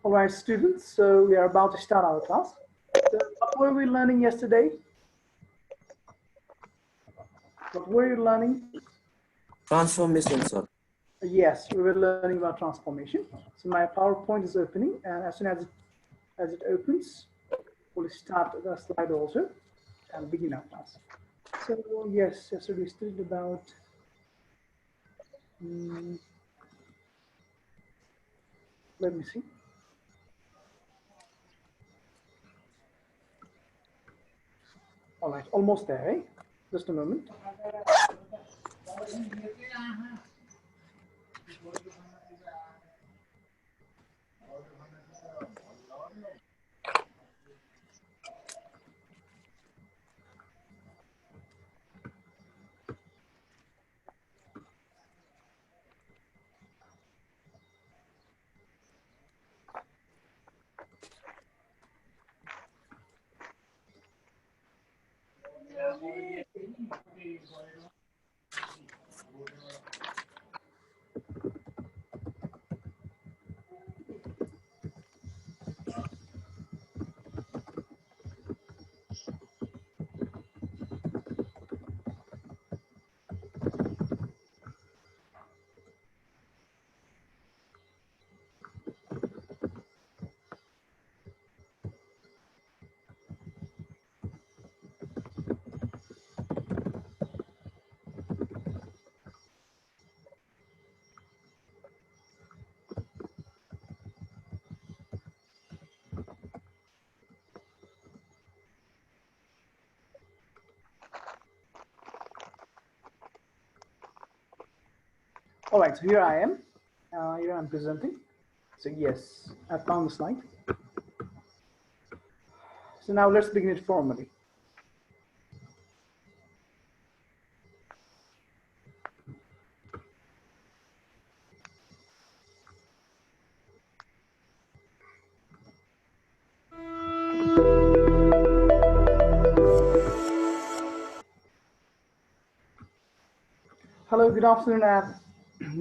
All right, students, so we are about to start our class. So what were we learning yesterday? What were you learning? Transformation, sir. Yes, we were learning about transformation. So my PowerPoint is opening, and as soon as it opens, we'll start the slide also and begin our class. So yes, yesterday we studied about let me see. All right, almost there, eh? Just a moment. All right, so here I am. Here I'm presenting. So yes, I found the slide. So now let's begin it formally. Hello, good afternoon, and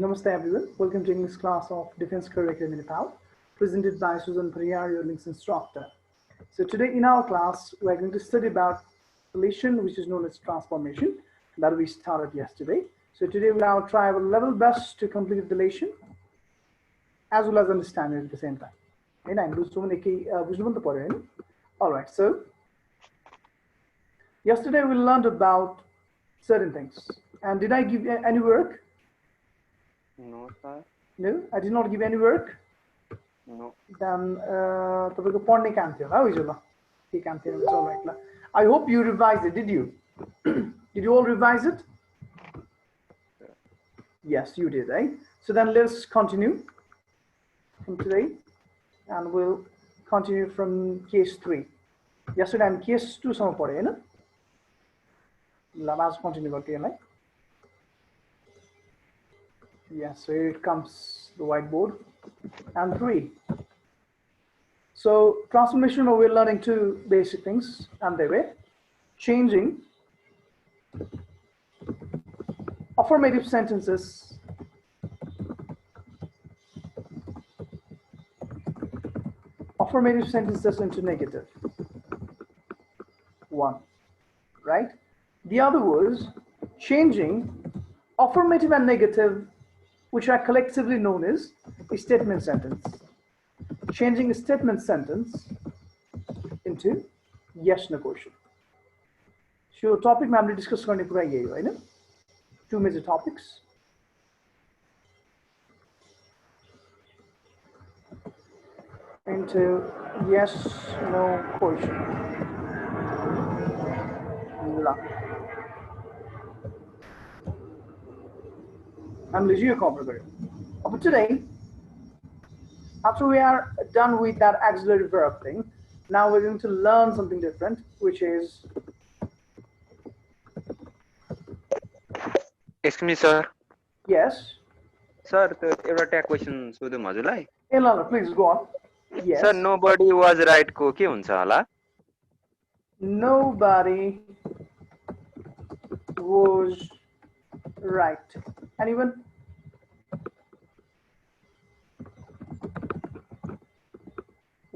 namaste everyone. Welcome to English class of Defense Curriculum in Nepal, presented by Susan Pariyar, your links instructor. So today in our class, we're going to study about relation, which is known as transformation, that we started yesterday. So today we'll now try our level best to complete the relation, as well as understand it at the same time. All right, so yesterday we learned about certain things. And did I give you any work? No, sir. No, I did not give any work. No. Then I hope you revised it. Did you? Did you all revise it? Yeah. Yes, you did, eh? So then let's continue from today, and we'll continue from case 3. Yesterday I'm case 2 some for you, let's continue again. Yes, so here it comes, the whiteboard. And 3. So transformation, we're learning 2 basic things, and they were changing affirmative sentences into negative. 1, right? The other was changing affirmative and negative, which are collectively known as a statement sentence. Changing a statement sentence into yes no question. So topic में हमने discuss करने पूरा यही है ना? 2 major topics. Into yes no question. I'm Ligia Complicated. But today, after we are done with that auxiliary verb thing, now we're going to learn something different, which is. Excuse me, sir. Yes. Sir, एउटा question सोधौँ हजुरलाई? Please go on. Yes. Sir, nobody was right को के हुन्छ होला? Nobody was right. Anyone?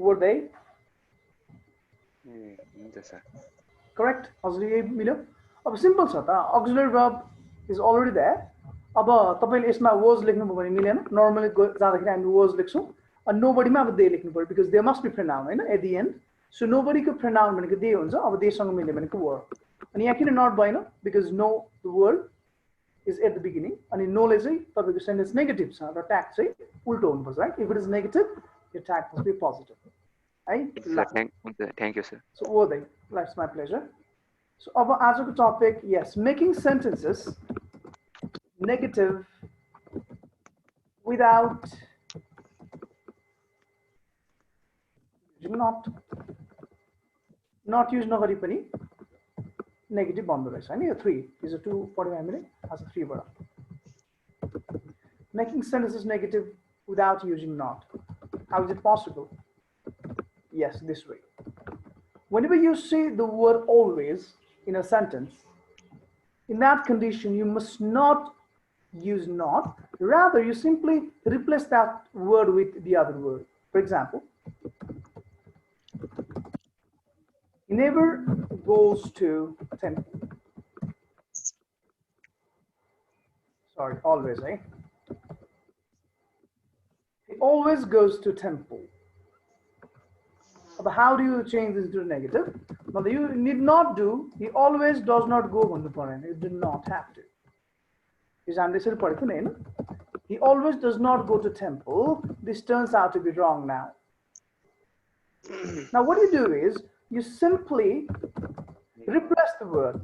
were they? ए हुन्छ sir Correct? हजुर यही मिल्यो अब सिम्पल छ त auxiliary verb is already there अब तपाईले यसमा was लेख्नुभयो भने मिलेन नर्मली जाँदाखेरि हामी was लेख्छौँ अनि nobody मा अब they लेख्नु पर्यो because there must be pronoun Hahn at the end so nobody को pronoun भनेको they हुन्छ अब they सँग मिल्यो भनेको were अनि यहाँ किन not भएन because no the word is at the beginning अनि no ले चाहिँ तपाईको सेन्टेन्स नेगेटिभ छ र ट्याग चाहिँ उल्टो हुनुपर्छ right if it is negative your tag must be positive है sir thank you sir so were they that's my pleasure so अब आजको topic yes making sentences negative without not use नगरी पनि negative बन्द रहेछ हैन यो 3 is a 2 पढ्यौ हामीले आज 3 बाट making sentences negative without using not how is it possible yes this way whenever you see the word always in a sentence in that condition you must not use not rather you simply replace that word with the other word for example he never goes to temple sorry always he always goes to temple but how do you change this to negative now you need not do he always does not go भन्नु पर्दैन you do not have to is हामीले यसरी पढेको नि हैन he always does not go to temple this turns out to be wrong now now what you do is you simply replace the word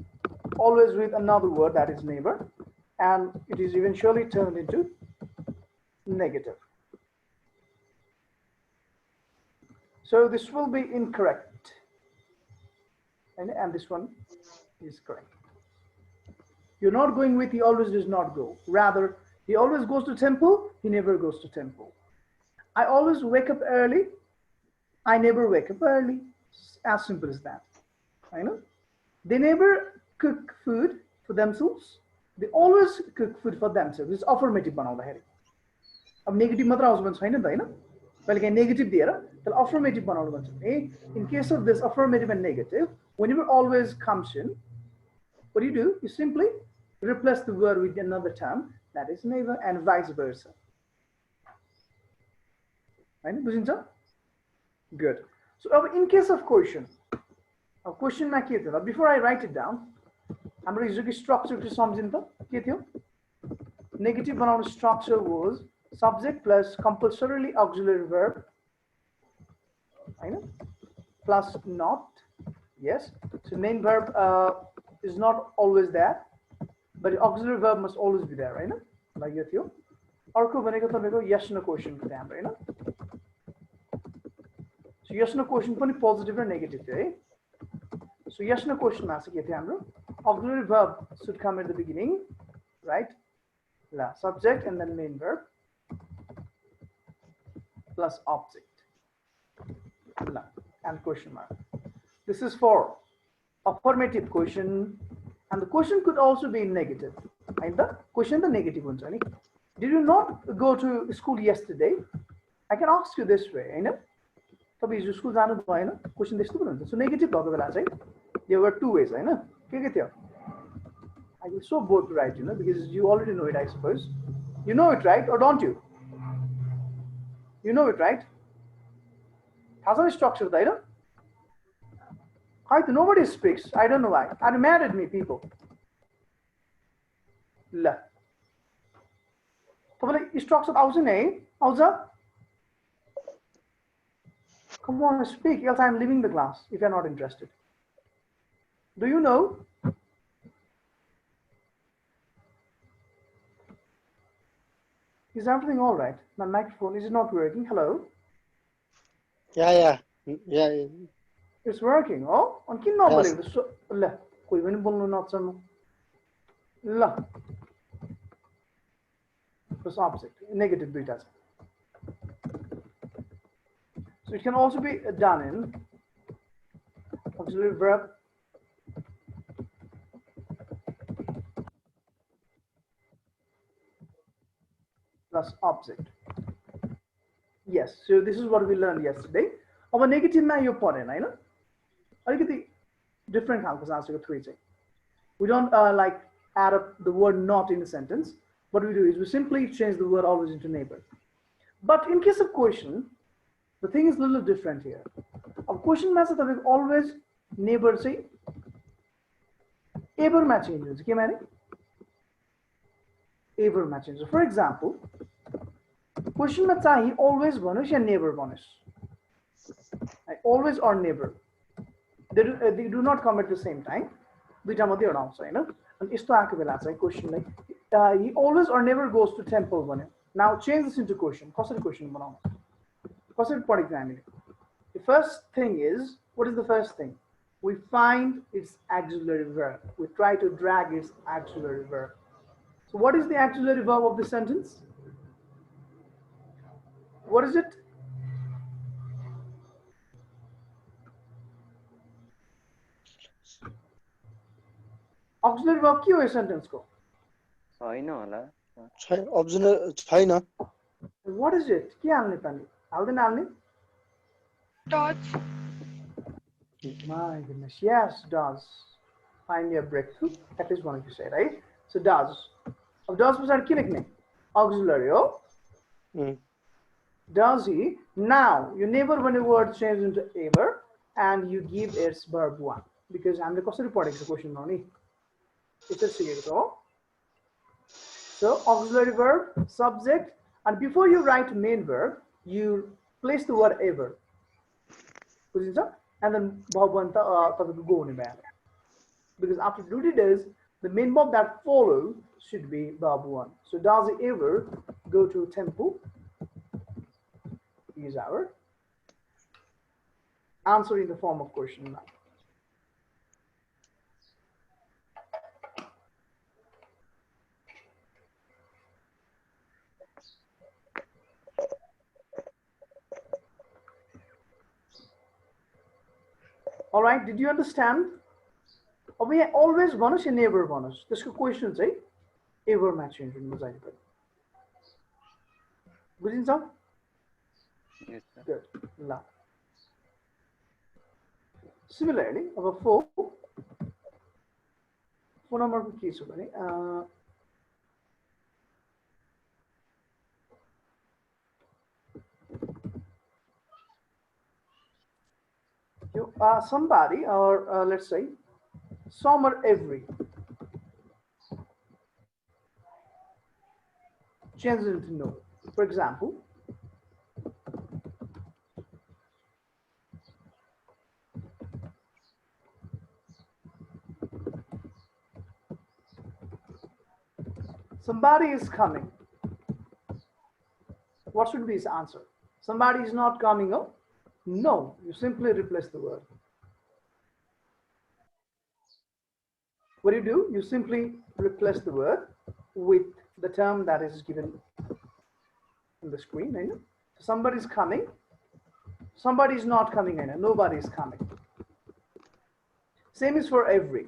always with another word that is neighbor and it is eventually turned into negative so this will be incorrect and this one is correct you're not going with he always does not go rather he always goes to temple he never goes to temple I always wake up early I never wake up early as simple as that I know they never cook food for themselves they always cook food for themselves it's affirmative बनाउँदाखेरि अब negative मात्र आउँछ भने छैन त हैन कहिले काहीँ negative दिएर त्यसलाई अफर्मेटिभ बनाउनु भन्छ भने in case of this affirmative and negative whenever always comes in what do you simply replace the word with another term that is neighbor and vice versa हैन बुझिन्छ good so in case of question a question मा के थियो before I write it down हाम्रो हिजोको structure चाहिँ सम्झिनु त के थियो नेगेटिभ बनाउने structure was subject plus compulsorily auxiliary verb plus not yes so main verb is not always there but the auxiliary verb must always be there right like यो थियो अर्को भनेको तपाईको yes no question को हाम्रो हैन so yes no question पनि positive र negative थियो है so yes no question मा चाहिँ के थियो हाम्रो auxiliary verb should come at the beginning right la subject and then main verb plus object and question mark. This is for affirmative question and the question could also be negative. And the question the negative ones. Did you not go to school yesterday? I can ask you this way. तपाईं हिजो school जानु भएन question त्यस्तो पनि हुन्छ सो negative भएको बेला चाहिँ there were two ways हैन के थियो I will so bored to write because you already know it I suppose you know it right or don't you you know it right has a structure there nobody speaks I don't know why are you mad at me people la तपाईलाई structure आउँछ नि है आउँछ come on speak else I'm leaving the class if you're not interested do you know is everything all right my microphone is it not working hello yeah it's working oh on किन नबोलेको so ल कोही पनि बोल्नु नचाहनु ल plus opposite negative दुईटा छ so it can also be done in auxiliary verb plus object yes so this is what we learned yesterday अब नेगेटिभमा यो परेन हैन अलिकति डिफरेन्ट खालको छ आजको 3 चाहिँ we don't like add up the word not in a sentence. What we do is we simply change the word always into neighbor. But in case of question, the thing is a little different here. A question match is always neighbor say ever matching. Ever matching. For example, question match he always bonus and neighbor bonus. Always or neighbor. They do not come at the same time. दुईटा मात्रै एउटा आउँछ हैन अनि यस्तो आएको बेला चाहिँ क्वेशनलाई he always or never goes to temple भन्यो now change this into question कसरी क्वेशन बनाउनु कसरी पढेको हामीले the first thing is what is the first thing we find its auxiliary verb we try to drag its auxiliary verb so what is the auxiliary verb of the sentence what is it auxiliary verb के हो यो sentence को हैन होला auxiliary छैन what is it के हाल्ने पानी हाल्दैन हाल्ने Does. My goodness, yes, does. Find your breakthrough. That is one you say, right? So does. Of does was के लेख्ने auxiliary हो does he now you never when a word changes into ever and you give its verb one because हामीले कसरी पढेको छ क्वेशनमा नि यसरी सिकेको हो so auxiliary verb subject and before you write main verb you place the word ever बुझिन्छ and then verb one तपाईको go हुने भयो because after duty days the main verb that follow should be verb one so does he ever go to temple is our answer in the form of question now. All right, did you understand? We always bonus and never bonus. This question say ever match in design. बुझिन्छ? Yes, sir. Good. La. Similarly, our phone number के छ भने somebody or let's say some or every changes into no. For example, somebody is coming. What should be his answer? Somebody is not coming. Oh, no, you simply replace the word. What do? You simply replace the word with the term that is given on the screen. Right? So somebody is coming. Somebody is not coming. Right? Nobody is coming. Same is for every.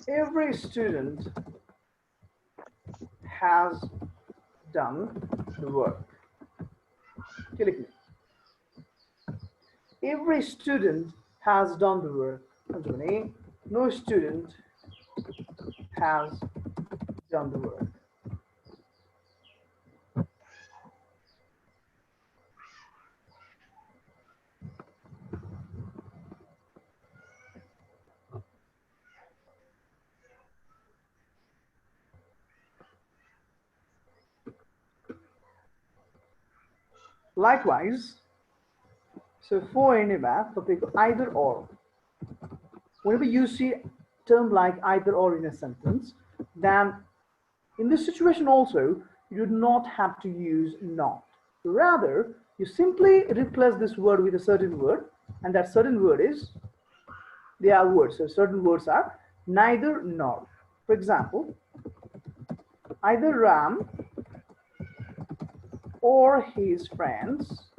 Every student has done the work. Every student has done the work. No student has done the work. Likewise, so for any math, either or. Whenever you see a term like either or in a sentence, then in this situation also, you do not have to use not. Rather, you simply replace this word with a certain word, and that certain word is, they are words. So certain words are neither nor. For example, either Ram or his friends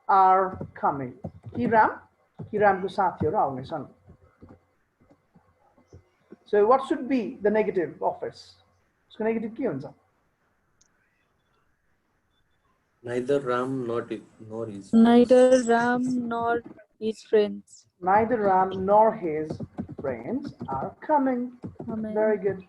are coming. Hiram ko साथीहरु आउने छन्. So what should be the negative of it? So negative के हुन्छ? Neither Ram nor his Neither Ram nor his friends. Neither Ram nor his friends are coming. Amen. Very good.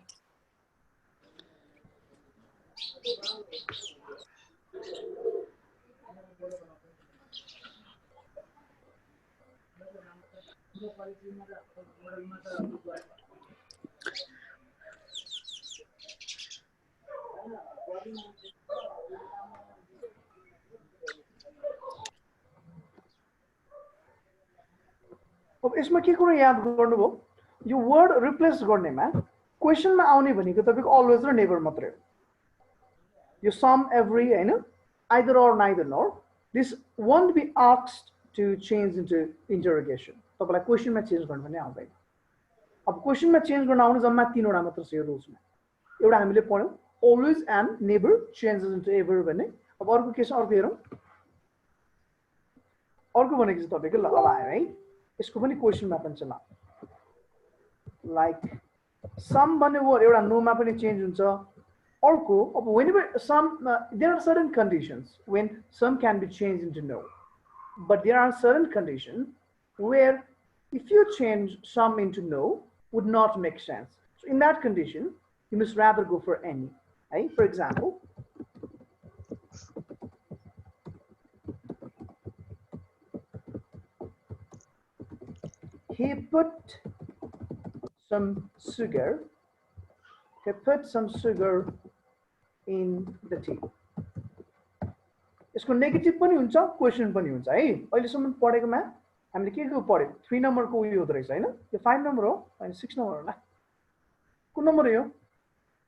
अब यसमा के कुरा याद गर्नुभयो यो वर्ड रिप्लेस गर्नेमा क्वेसनमा आउने भनेको तपाईको अलवेज र नेभर मात्रै हो यो सम एभ्री हैन either or neither nor this won't be asked to change into interrogation तपाईलाई क्वेसनमा चेन्ज गर्न पनि आउँदैन अब क्वेसनमा चेन्ज गर्न आउने जम्मा तीनवटा मात्र छ यो रुल्समा एउटा हामीले पढ्यौं always and never changes into ever भन्ने अब अर्को के छ अर्को हेरौं अर्को भनेको चाहिँ तपाईको ल अब आयो है यसको पनि क्वेसनमा पनि छ ल लाइक सम भन्ने वर्ड एउटा नोमा पनि चेन्ज हुन्छ अर्को अब whenever some there are certain conditions when some can be changed into no but there are certain conditions where if you change some into no would not make sense so in that condition you must rather go for any right for example he put some sugar in the tea यसको negative पनि हुन्छ question पनि हुन्छ है अहिलेसम्म पढेकोमा हामीले के पढ्यौं 3 नम्बरको उयो हुँदै रहेछ हैन यो 5 नम्बर हो अनि 6 नम्बर होला कुन नम्बर हो यो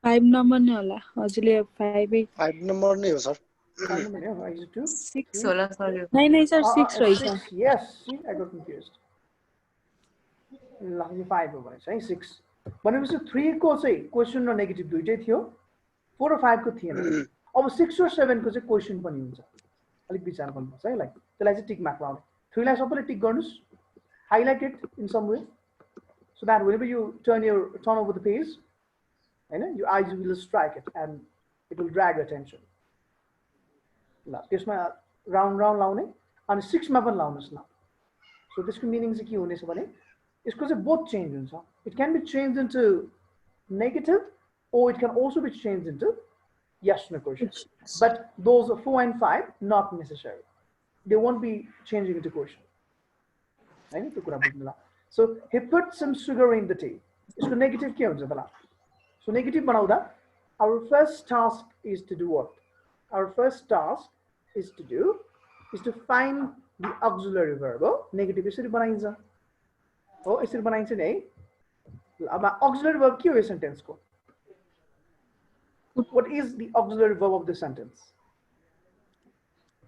5 नम्बर नै होला हजुरले 5 नम्बर नै हो सर 5 नम्बर हो आई 2 6 होला सर यो नहीं सर 6 रहेछ yes see I got confused ल यो 5 हो भनेछ है 6 भनेपछि 3 को चाहिँ क्वेशन र नेगेटिभ दुईटै थियो 4 र 5 को थिएन अब 6 र 7 को चाहिँ क्वेशन पनि हुन्छ अलिक विचार गर्नुपर्छ है लाइक त्यसलाई चाहिँ टिक मार्क लाउने 3 लाई सबैले टिक गर्नुस् highlight it in some way so that whenever you turn over the page हैन your eyes will strike it and it will drag attention ल त्यसमा राउन्ड लाउने अनि 6 मा पनि लाउनुस् ल सो त्यसको मिनिङ चाहिँ के हुनेछ भने यसको चाहिँ बोथ चेन्ज हुन्छ it can be changed into negative or it can also be changed into yes no questions but those 4 and 5 not necessary they won't be changing into question हैन त्यो कुरा बुझ्नुला so he put some sugar in the tea यसको negative के हुन्छ त so negative बनाउँदा our first task is to do what our first task is to find the auxiliary verb हो negative यसरी बनाइन्छ हो यसरी बनाइन्छ नि है अब auxiliary verb के हो यो सेन्टेन्स को what is the auxiliary verb of the sentence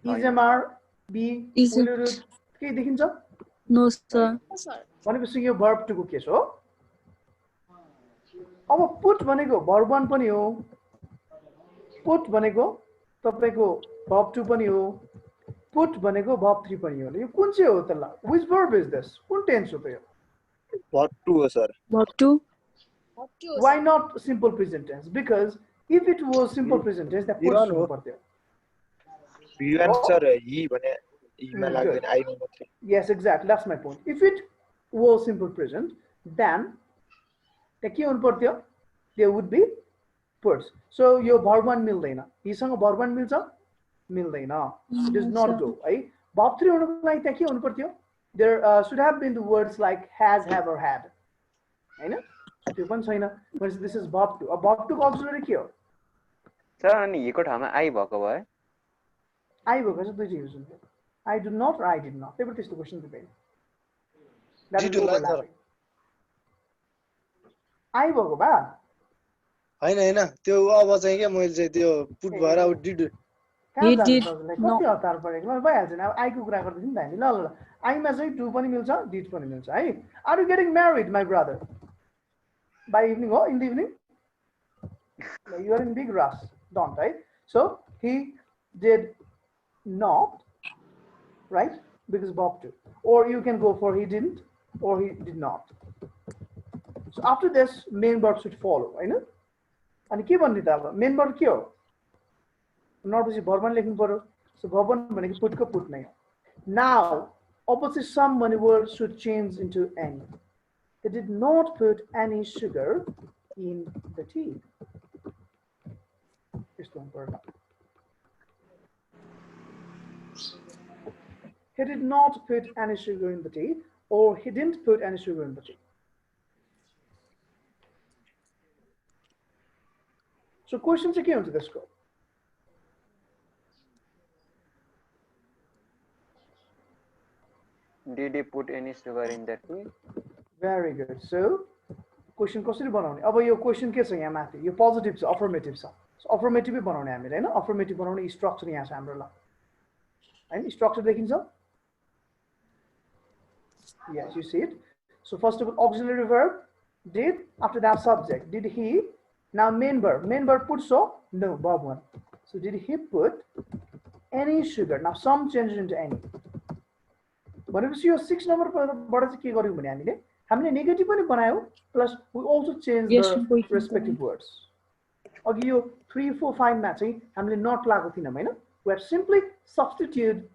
is mr be will के देखिन्छ नो सर भनेपछि यो verb 2 को केस हो अब put भनेको verb 1 पनि हो put भनेको तपाईको verb 2 पनि हो put भनेको verb 3 पनि हो यो कुन चाहिँ हो त ल which verb is this कुन टेन्स हो त यो What to हो sir verb 2 why not simple present tense because if it was simple present tense that Vivan put हो। पर्थ्यो विवान सर ही भने ईमा लाग्दैन आई मात्रै yes exactly that's my point if it was simple present then के हुनु पर्थ्यो there would be puts so yo verb 1 मिल्दैन हिसँग verb 1 मिल्छ मिल्दैन it does not go है verb 3 हुनुको लागि त्यहाँ के हुनु पर्थ्यो there should have been the words like has have or had हैन त्यो पनि छैन because this is verb 2 अब verb 2 को auxiliary के हो सर अनि हिको ठाउँमा आई भएको भए I भएको चाहिँ दुईटै युज हुन्छ I do not or I did not त्यही भएर त्यस्तो question दिदैन that is overlapping I भएको भए हैन हैन त्यो अब चाहिँ के मैले चाहिँ त्यो पुट भएर अब डिड He did कति हतार परेको ल भइहाल्छ नि अब आईको कुरा गर्दै नि त हामी ल ल आईमा चाहिँ डु पनि मिल्छ डिड पनि मिल्छ है are you getting married my brother by evening हो in the evening you are in big rush don't है so he did not right because verb 2 or you can go for he didn't or he did not so after this main verb should follow हैन अनि के भन्ने त अब main verb के हो normally verb 1 लेख्नु पर्यो So bhavan भनेको put को put नै हो. Now opposite some many words should change into any. He did not put any sugar in the tea. यस्तो हुनुपर्छ. He did not put any sugar in the tea, or he didn't put any sugar in the tea. So question चाहिँ के हुन्छ त्यसको? Did he put any sugar in that tea? Very good. So question कसरी बनाउने? अब यो question के छ यहाँ माथि? यो positive छ, affirmative छ. So affirmative बनाउने हामीले हैन? Affirmative बनाउने structure यहाँ छ हाम्रो ल. हैन? Structure देखिन्छ? Yes, you see it. So first of all, auxiliary verb did, after that subject. Did he? Now main verb. Main verb put so? No, Bob one. So did he put any sugar? Now some changes into any. भनेपछि यो 6 नम्बरबाट चाहिँ के गर्यौं भने हामीले negative पनि बनायौ plus we also changed the respective words. अघि यो 3 4 5 मा चाहिँ हामीले not लागो थिएनौं हैन? We have simply substituted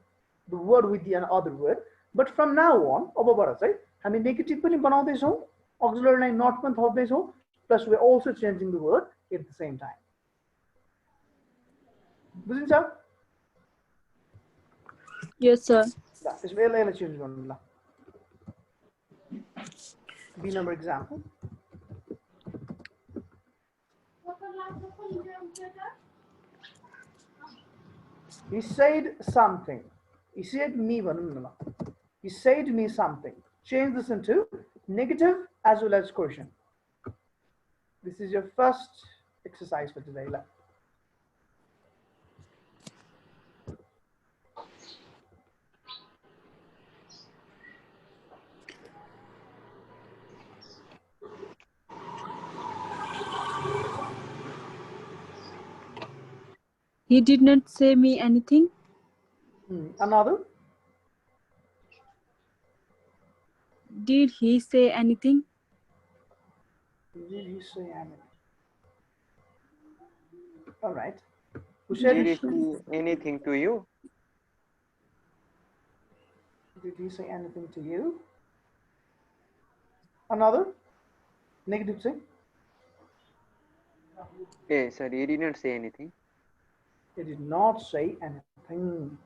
the word with the other word. But from now on, अबबाट चाहिँ हामी नेगेटिभ पनि बनाउँदै छौं, auxiliary लाई not पनि थप्दै छौं, plus we are also changing the word at the same time. बुझिन्छ? Yes, sir. त्यसमा यसलाई चेन्ज गर्नु ल. B number example. He said something. He said me भनौं न ल. He said me something. Change this into negative as well as question. This is your first exercise for today. ल. He did not say me anything. Another? Did he say anything? Did he say anything? All right. Who said Did he it? say anything to you? Did he say anything to you? Another? Negative say? Hey, sir, he did not say anything. He did not say anything.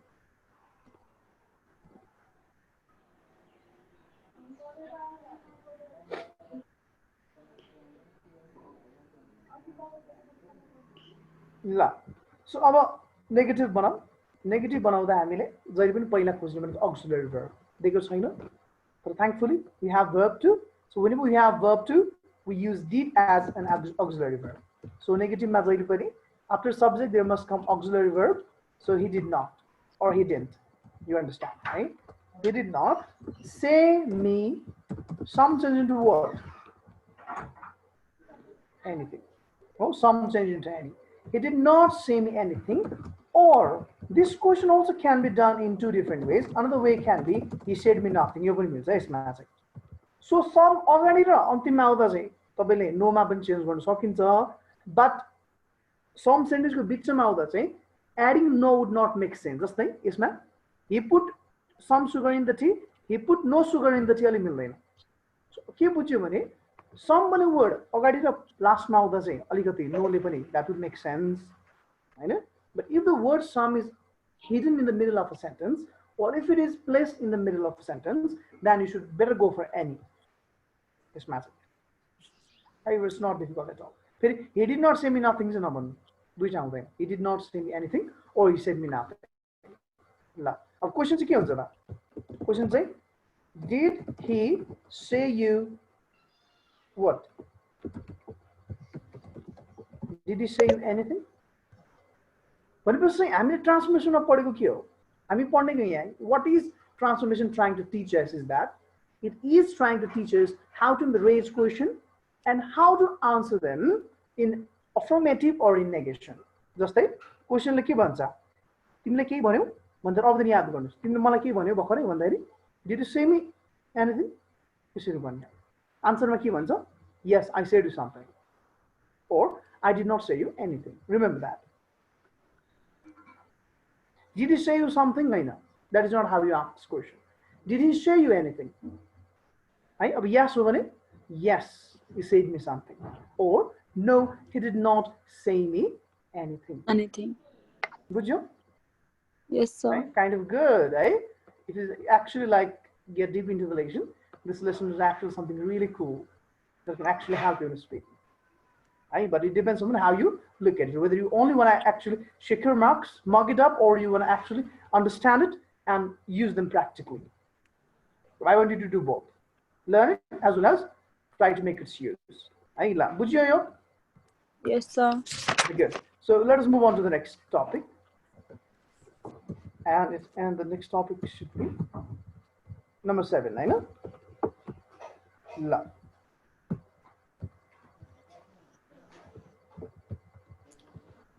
ल. So अब negative बनाऊ. Negative बनाउँदा हामीले जहिले पनि पहिला खोज्ने भनेको auxiliary verb. दिएको छैन. But thankfully we have verb to. So whenever we have verb to, we use did as an auxiliary verb. So negative मा जहिले पनि after subject there must come auxiliary verb. So he did not or he didn't. You understand, right? He did not say me some change into what? Anything. Oh, some change into any. He did not say me anything. Or this question also can be done in two different ways. Another way can be he said me nothing. यो पनि मिल्छ यसमा चाहिँ. So some अगाडि र अन्तिममा आउँदा चाहिँ तपाईले no मा पनि चेन्ज गर्न सकिन्छ. But some sentence को बिचमा आउँदा चाहिँ adding no would not make sense. जस्तै यसमा he put some sugar in the tea, he put no sugar in the tea अलि मिल्दैन. So के बुझ्यो भने some भन्ने word अगाडि र लास्टमा आउँदा चाहिँ अलिकति no ले पनि that would make sense. Hahn? But if the word some is hidden in the middle of a sentence, or if it is placed in the middle of a sentence, then you should better go for any. This matter. However, it's not difficult at all. He did not say me nothing. He did not say me anything, or he said me nothing. Now, question is what? Question say, did he say you what? Did he say you anything? When people say, I'm in transformation of Podego, what is transformation trying to teach us is that it is trying to teach us how to raise question and how to answer them in affirmative or in negation. Just like question like bancha. Timle ke bhanyo bhanda अब दिन याद गर्नुस्. तिमीले मलाई के भन्यौ भर्खरै भन्दाखेरि did you say me anything? यसरी भन्नु. Answer मा के भन्छ? Yes, I said you something. Or I did not say you anything. Remember that. Did he say you something? No. That is not how you ask this question. Did he say you anything? Yes or no? Yes, he said me something. Or no, he did not say me anything. Anything. Good job? Yes, sir. Right? Kind of good, eh? It is actually like get deep into the lesson. This lesson is actually something really cool that can actually help you to speak. Right? But it depends on how you look at it. Whether you only want to actually check your marks, mug it up, or you want to actually understand it and use them practically. So I want you to do both. Learn it as well as try to make its use. Right? Yes, sir. Good. So let us move on to the next topic. And the next topic should be number 7. I know. Love.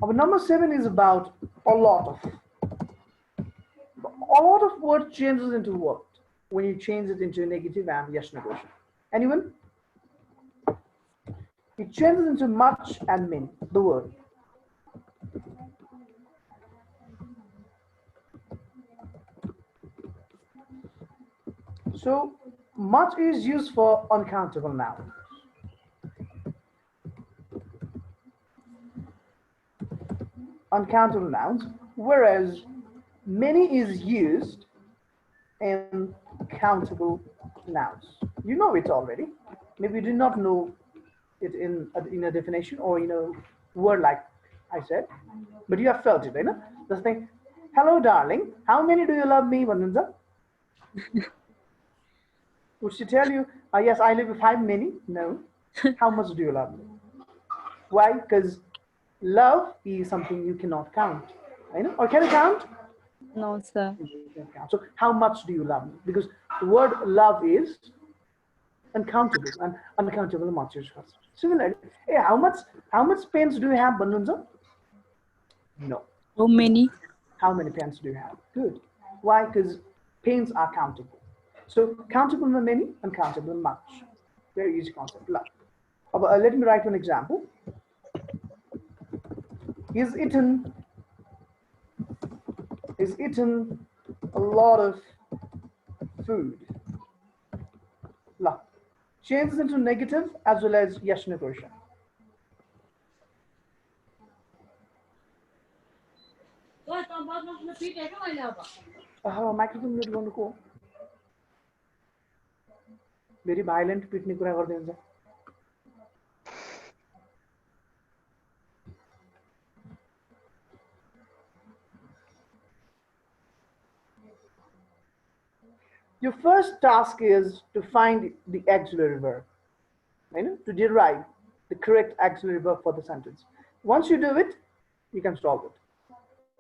Our number 7 is about a lot of word changes into what when you change it into a negative and yes negation. Anyone? It changes into much and many, the word. So much is used for uncountable nouns. Uncountable nouns, whereas many is used in countable nouns. You know it already. Maybe you did not know it in a definition or in a word like I said, but you have felt it, you know? The thing, hello darling, how many do you love me, Vanunza? Would she tell you, yes, I live with 5 many? No. How much do you love me? Why? Because love is something you cannot count. You know? Or can you count? No, sir. So how much do you love me? Because the word love is uncountable and uncountable much is similarly. Hey, how much pens do you have, Banunza? No. How many? How many pens do you have? Good. Why? Because pens are countable. So countable many, uncountable much. Very easy concept. Love. Let me write one example. He's eaten a lot of food. La. Changes into negative as well as yes negation. Microphone mute गर्नुको भेरी भाइलेन्ट पिट्ने कुरा गर्दै हुन्छ Your first task is to find the auxiliary verb, to derive the correct auxiliary verb for the sentence. Once you do it, you can solve it.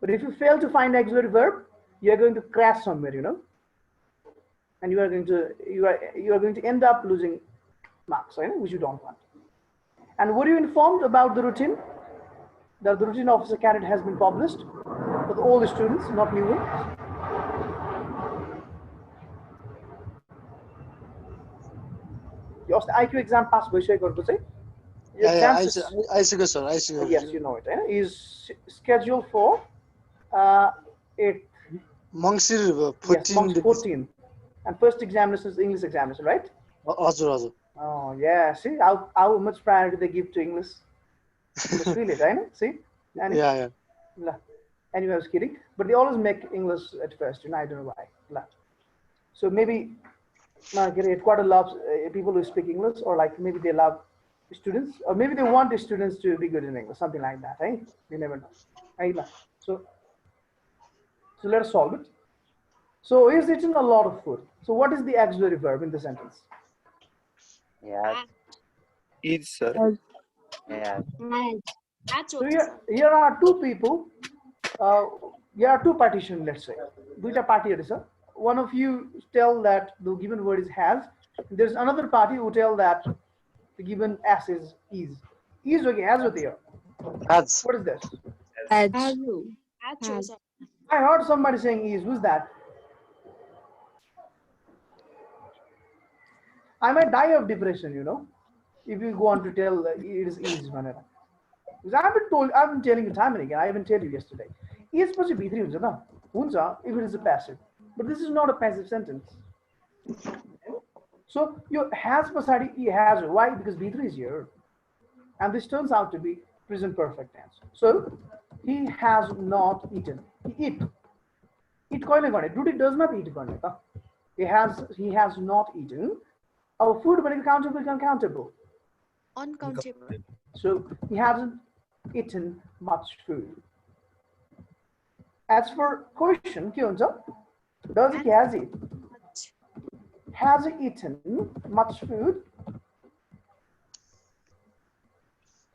But if you fail to find auxiliary verb, you are going to crash somewhere, and you are going to end up losing marks, which you don't want. And were you informed about the routine? That the routine of the candidate has been published for all the students, not new ones. Your IQ exam pass भइसकेको चाहिँ आइसक्यो sir आइसक्यो yes, you know it. Is scheduled for 8 Mangsir 14 and first examination is English examination, right? हजुर Oh yeah, see how much priority they give to English. Just feel it, right? See? And yeah. Anyway, I was kidding, but they always make English at first, I don't know why. So maybe headquarter loves people who speak English, or like maybe they love students, or maybe they want the students to be good in English, something like that, right? You never know. So let us solve it. So he's eaten a lot of food. So what is the auxiliary verb in the sentence? Yeah. Is, sir. Yeah. So here are two people. Here are two partitions, let's say. Duita party, sir. One of you tell that the given word is has. There's another party who tell that the given s is is. Is okay, as with here. Has. What is this? Has. I heard somebody saying is. Who's that? I might die of depression, if you go on to tell it is ease. Because I've been telling you time and again. I even told you yesterday. Is supposed to be 3, no? Hunza, if it is a passive. But this is not a passive sentence. So your has pasadi he has. Why? Because B3 is here. And this turns out to be present perfect tense. So he has not eaten. He eat. Eat koile गर्ने. Duty does not eat गर्ने त. He has not eaten. Our food भनेको countable कि uncountable? Uncountable. So he hasn't eaten much food. As for question, के हुन्छ? Does he has it? Has he eaten much food?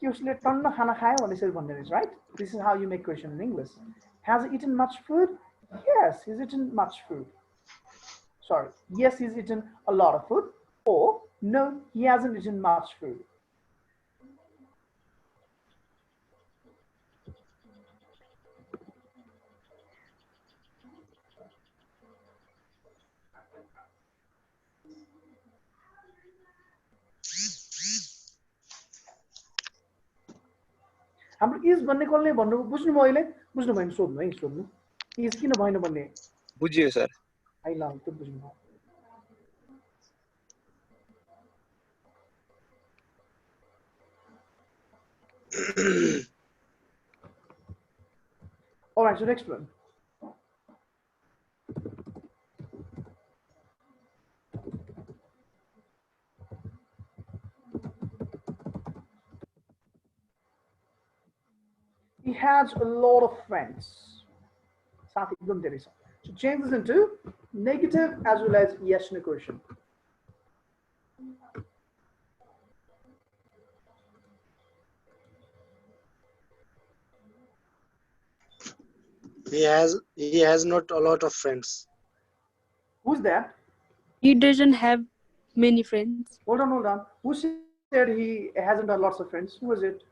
कि उसले टन्न खाना खायो भनेर भन्दैन, right? This is how you make question in English. Has he eaten much food? Yes, he's eaten much food. Sorry, yes, he's eaten a lot of food. Or no, he hasn't eaten much food. हाम्रो is भन्ने कसले भन्नु बुझ्नुभयो अहिले बुझ्नु भएन सोध्नु है सोध्नु इज किन भएन भन्ने बुझियो सर आई ल त्यो बुझ्नु All right, so next one. He has a lot of friends. साथ एकदम धेरै छ. So change this into negative as well as yes in a question. He has not a lot of friends. Who's that? He doesn't have many friends. Hold on. Who said he hasn't got lots of friends? Who was it?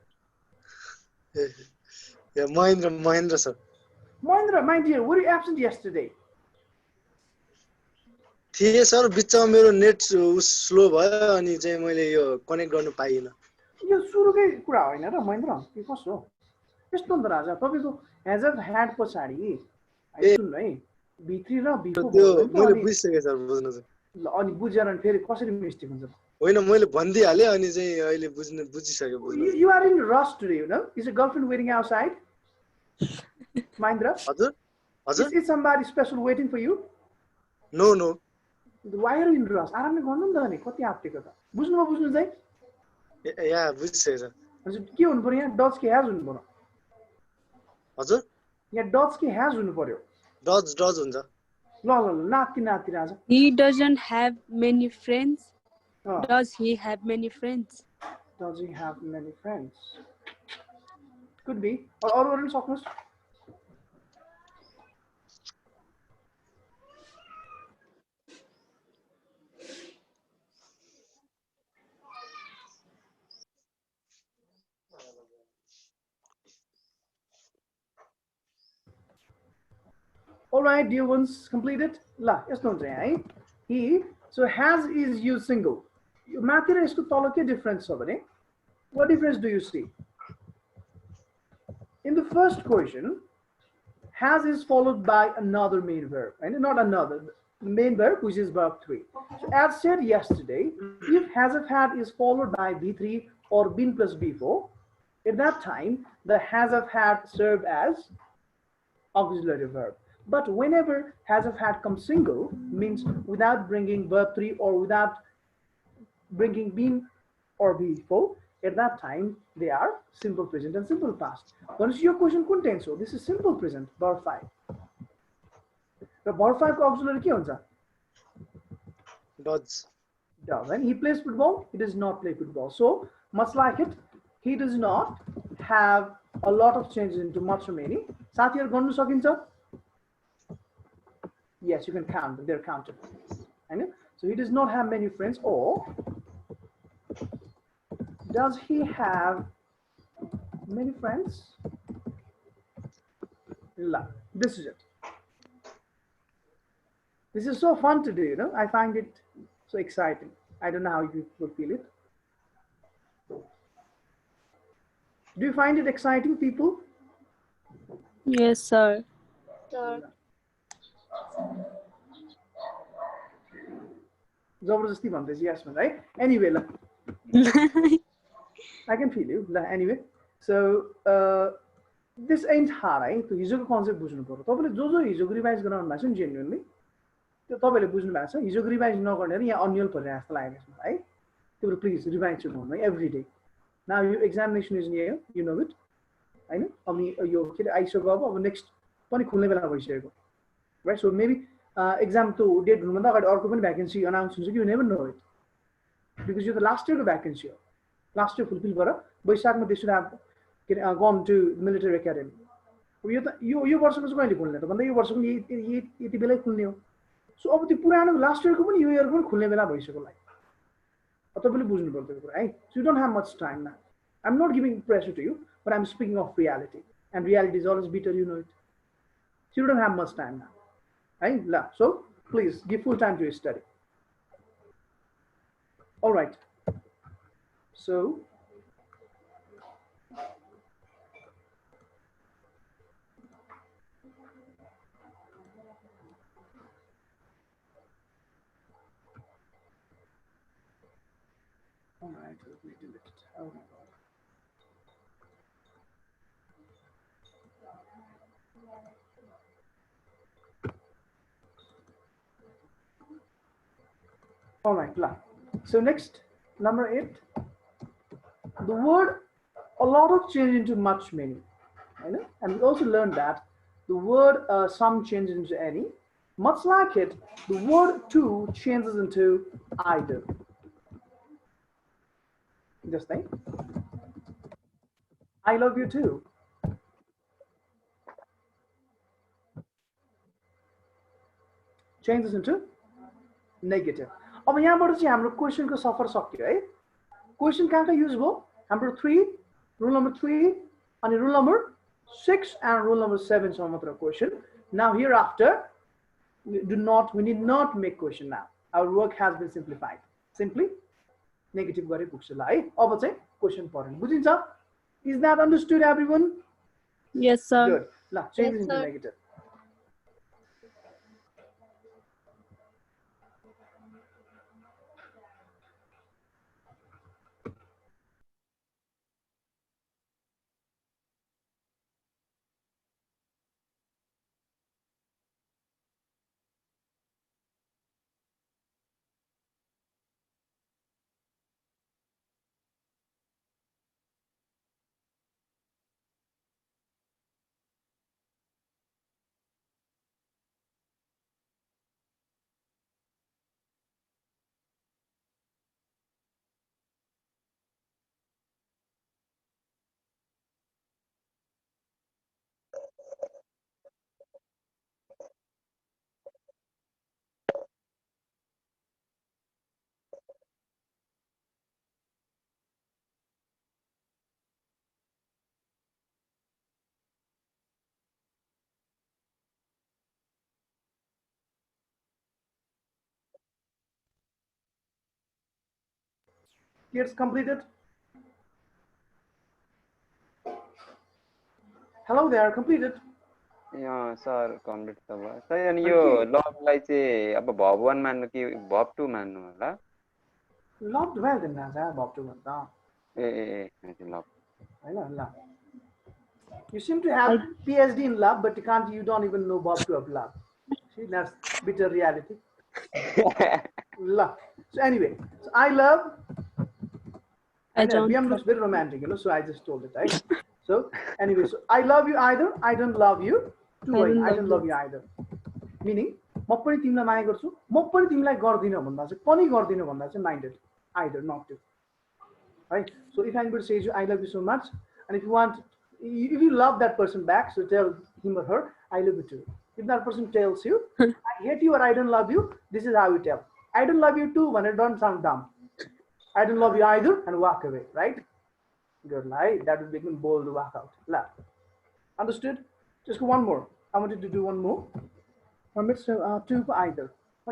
Yeah, Mahendra sir. Mahendra, my dear, were you absent yesterday? थिए sir बिचमा मेरो net slow भयो अनि चाहिँ मैले यो connect गर्न पाइएन. यो सुरुकै कुरा होइन र महेन्द्र के कसो हो यस्तो नि त राजा तपाईको हेजर ह्याड पछाडी सुन्नु है B3 र B4 त्यो मैले बुझिसके सर बुझ्नु चाहिँ. ल अनि बुझेर अनि फेरि कसरी मिस्टेक हुन्छ होइन मैले भन्दिहाले अनि चाहिँ अहिले बुझिसके बुझ्नु. You are in rush today, you know? Is your girlfriend waiting outside? Mahendra? हजुर Is somebody special waiting for you? No. Why are you in rush? आरामले गर्नु नि त नि कति आप्टेको त बुझ्नु चाहिँ या बुझिसके सर. हजुर के हुनु पर्यो यहाँ डच के ह्याज हुनु पर्यो हजुर यहाँ डच के ह्याज हुनु पर्यो डज हुन्छ. ल नाति राजा. He doesn't have many friends. Oh. Does he have many friends? Does he have many friends? Could be. Or अरू सक्नुहोस्. All right, dear ones, completed. La, यस्तो हुन्छ यहाँ है. He, so has is used single. यो माथि र यसको तल के difference छ भने what difference do you see? In the first question, has is followed by another main verb, and not another, the main verb which is verb 3. So as said yesterday, if has of had is followed by B3 or been plus B4, at that time the has of had served as auxiliary verb. But whenever has of had comes single, means without bringing verb 3 or without bringing been or B4, at that time they are simple present and simple past. Once your question contains so this is simple present, verb 5. The verb 5 auxiliary ke huncha? Does. When he plays football, he does not play football. So much like it, he does not have a lot of changes into much or many. साथीहरु गर्नु सकिन्छ? Yes, you can count them. They're countable. So he does not have many friends. Or does he have many friends? La. This is it. This is so fun to do, you know. I find it so exciting. I don't know how you will feel it. Do you find it exciting, people? Yes, sir. जबरजस्ती भन्दैछ yes man, right? Anyway, I can feel you. Anyway, so this ain't hard, है त्यो हिजोको concept बुझ्नु पर्यो तपाईँले जो हिजोको रिभाइज गराउनु भएको छ नि जेन्युनली त्यो तपाईँले बुझ्नु भएको छ हिजोको रिभाइज नगर्ने यहाँ अन्यल परिरहेको जस्तो लागेको छ है त्यो प्लिज रिभाइज चाहिँ गर्नु है every day now yo examination is near you know it होइन अनि यो के अरे आइसक्यो अब नेक्स्ट पनि खुल्ने बेला भइसकेको राइट सो मेबी एक्जाम त्यो डेट हुनुभन्दा अगाडि अर्को पनि भ्याकेन्सी अनाउन्स हुन्छ कि you never know it because यो त लास्ट इयरको भ्याकेन्सी हो लास्ट इयर फुलफिल गरेर वैशाखमा त्यसो के अरे गन टु मिलिटरी एकाडेमी यो त यो वर्षको चाहिँ कहिले खुल्ने त भन्दा यो वर्षको यति बेलै खुल्ने हो सो अब त्यो पुरानो लास्ट इयरको पनि यो इयरको पनि खुल्ने बेला भइसक्यो लागि तपाईँले बुझ्नु पर्छ त्यो कुरा है so you don't have much time now I am not giving pressure to you but I am speaking of reality and reality is always bitter you know it so you don't have much time now है ल so please give full time to study alright so all right, let me delete it. Oh my god. All right, so next, number 8. The word a lot of change into much many. And we also learned that the word some changes into any. Much like it, the word to changes into either. Just think. I love you too. Changes into negative. अब यहाँबाट चाहिँ हाम्रो क्वेसनको सफर सक्यो है question कहाँ use भयो हाम्रो 3 rule number 3 अनि rule number 6 and rule number 7 सम्म मात्र question now hereafter we need not make question now our work has been simplified simply negative गरे पुग्छ ल है अब चाहिँ क्वेसन पढ्नु बुझिन्छ is that understood everyone Yes, sir. good ल change into negative Kids completed? Hello there, completed. Sir complete त भयो सर अनि यो लभलाई चाहिँ अब भब 1 मान्नु कि भब 2 मान्नु होला Loved well then that's Bob to भन्दा ए लभ हैन ल You seem to have PhD in love but you don't even know Bob to of love. See that's bitter reality. Love. So anyway, so I love I don't. BM looks very romantic, you know, so I just told it, right? So anyway, so I love you either, I don't love you. I don't love you either. Meaning, म पनि तिमीलाई माया गर्छु, म पनि तिमीलाई गर्दिन भन्दा चाहिँ पनि गर्दिन भन्दा चाहिँ minded, either, not to. Right? So if anybody says you, I love you so much, and if you love that person back, so tell him or her, I love you too. If that person tells you, I hate you or I don't love you, this is how you tell. I don't love you too when it don't sound dumb. I don't love you either and walk away, right? Good lie. That would become bold walk out. La. Understood? Just one more. I wanted to do one more. Two either.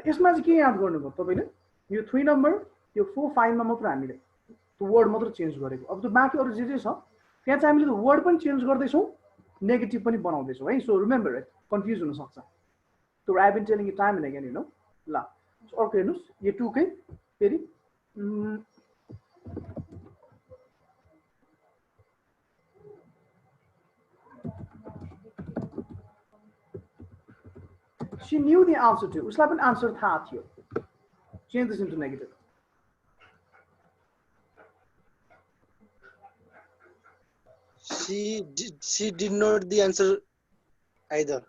यसमा चाहिँ के याद गर्नुभयो तपाईले यो 3 number यो 4 5 मा मात्र हामीले त्यो वर्ड मात्र चेन्ज गरेको अब त्यो बाँकी अरु जे छ त्यहाँ चाहिँ हामीले त्यो वर्ड पनि चेन्ज गर्दै छौं नेगेटिभ पनि बनाउँदै छौं है सो रिमेम्बर इट कन्फ्युज हुन सक्छ So I've been telling you time and again, La. So okay, no, ये 2 के फेरि she knew the answer to. उसलाई पनि answer थाहा थियो. Change this into negative. She did not the answer either.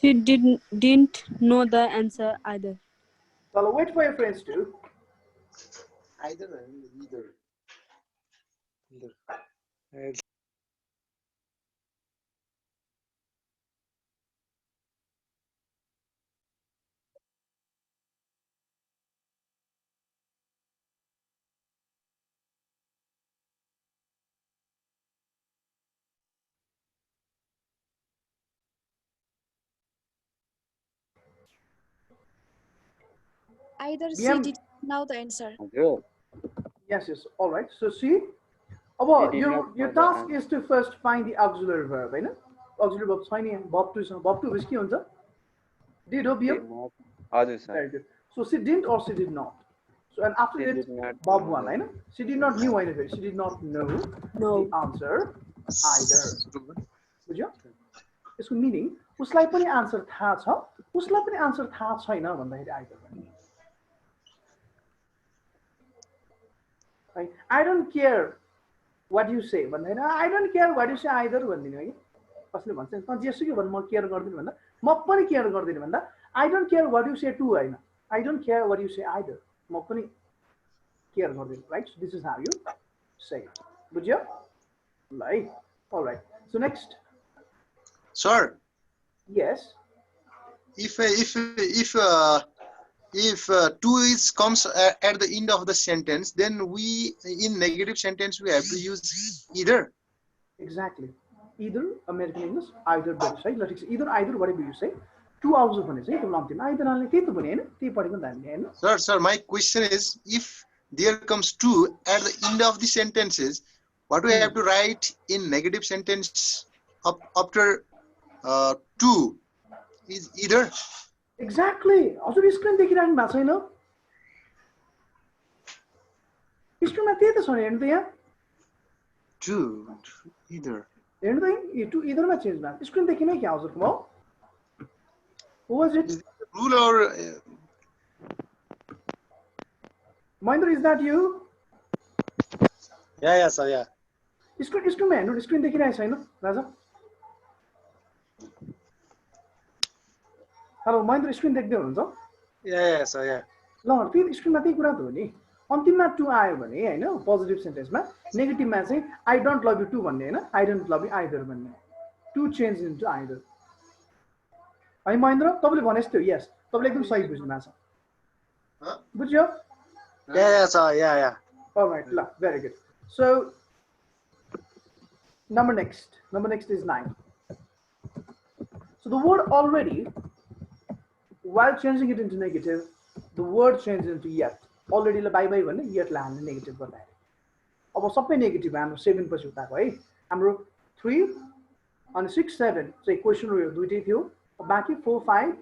She didn't know the answer either. So wait for your friends too. Either. Either she BM. did know the answer. हजुर Yes, yes. All right. So see, did your not know the task answer. is to first find the auxiliary verb, right? Auxiliary verb छैन verb to सँग verb to पछि के हुन्छ? Did or BM? Did not. हजुर sir Very good. So she didn't or she did not. So and after She it, did not Bob know one, the- right? She did not knew anything. She did not know No. the answer either. बुझ्यो? यसको meaning उसलाई पनि answer थाहा छ, उसलाई पनि answer थाहा छैन भन्दाखेरि either भन्ने. I don't care what you say भन्दैन. I don't care what you say either भन्दिनँ है. कसले भन्छ त जेसुकै भन् म केयर गर्दिनँ भन्दा म पनि केयर गर्दिनँ भन्दा I don't care what you say too Hahn. I don't care what you say either. म पनि केयर गर्दिनँ, right? So this is how you say it. बुझ्यो? ल है. All right. So next. Sir, Yes. if two is comes at the end of the sentence, then we in negative sentence we have to use either. Exactly. Either American English, either British, right? Let's say either, whatever you say. 2 hours of it, either only Sir, my question is, if there comes two at the end of the sentences, what do we have to write in negative sentence after two is either? Exactly. Also, screen देखिराख्नु भएको छैन? स्क्रिनमा त्यही त छ नि, हेर्नु त यहाँ. Two, either. हेर्नु त यो टु इदरमा चेन्ज भएको. स्क्रिन देखिनै क्या हजुरको म? Who was it? Is it a rule or? Mahendra, is that you? Yeah, sir, yeah. स्क्रिनमा हेर्नु, स्क्रिन देखिरहेको छैन राजा? हेलो महेन्द्र, स्क्रिन देख्दै हुनुहुन्छ? Yeah, sir, yeah. ल फेरि स्क्रिनमा त्यही कुरा त हो नि. अन्तिममा टु आयो भने हैन पोजिटिभ सेन्टेन्समा, नेगेटिभमा चाहिँ आई डोन्ट लभ यु टु भन्ने हैन, I don't love you either भन्ने. To change into either. है महेन्द्र, तपाईँले भने जस्तो यस, तपाईँले एकदम सही बुझ्नु भएको छ. बुझ्यो? Yeah, sir, yeah. All right, very good. So number next is 9. So the word already, while changing it into negative, the word changes into yet. Already la bye भन्ने yet ला हामीले नेगेटिभ गर्दाखेरि. अब सबै नेगेटिभ हाम्रो 7 पछि उताको है. हाम्रो 3 अनि 6 7 चाहिँ क्वेशन रो दुईटै थियो. बाकी 4 5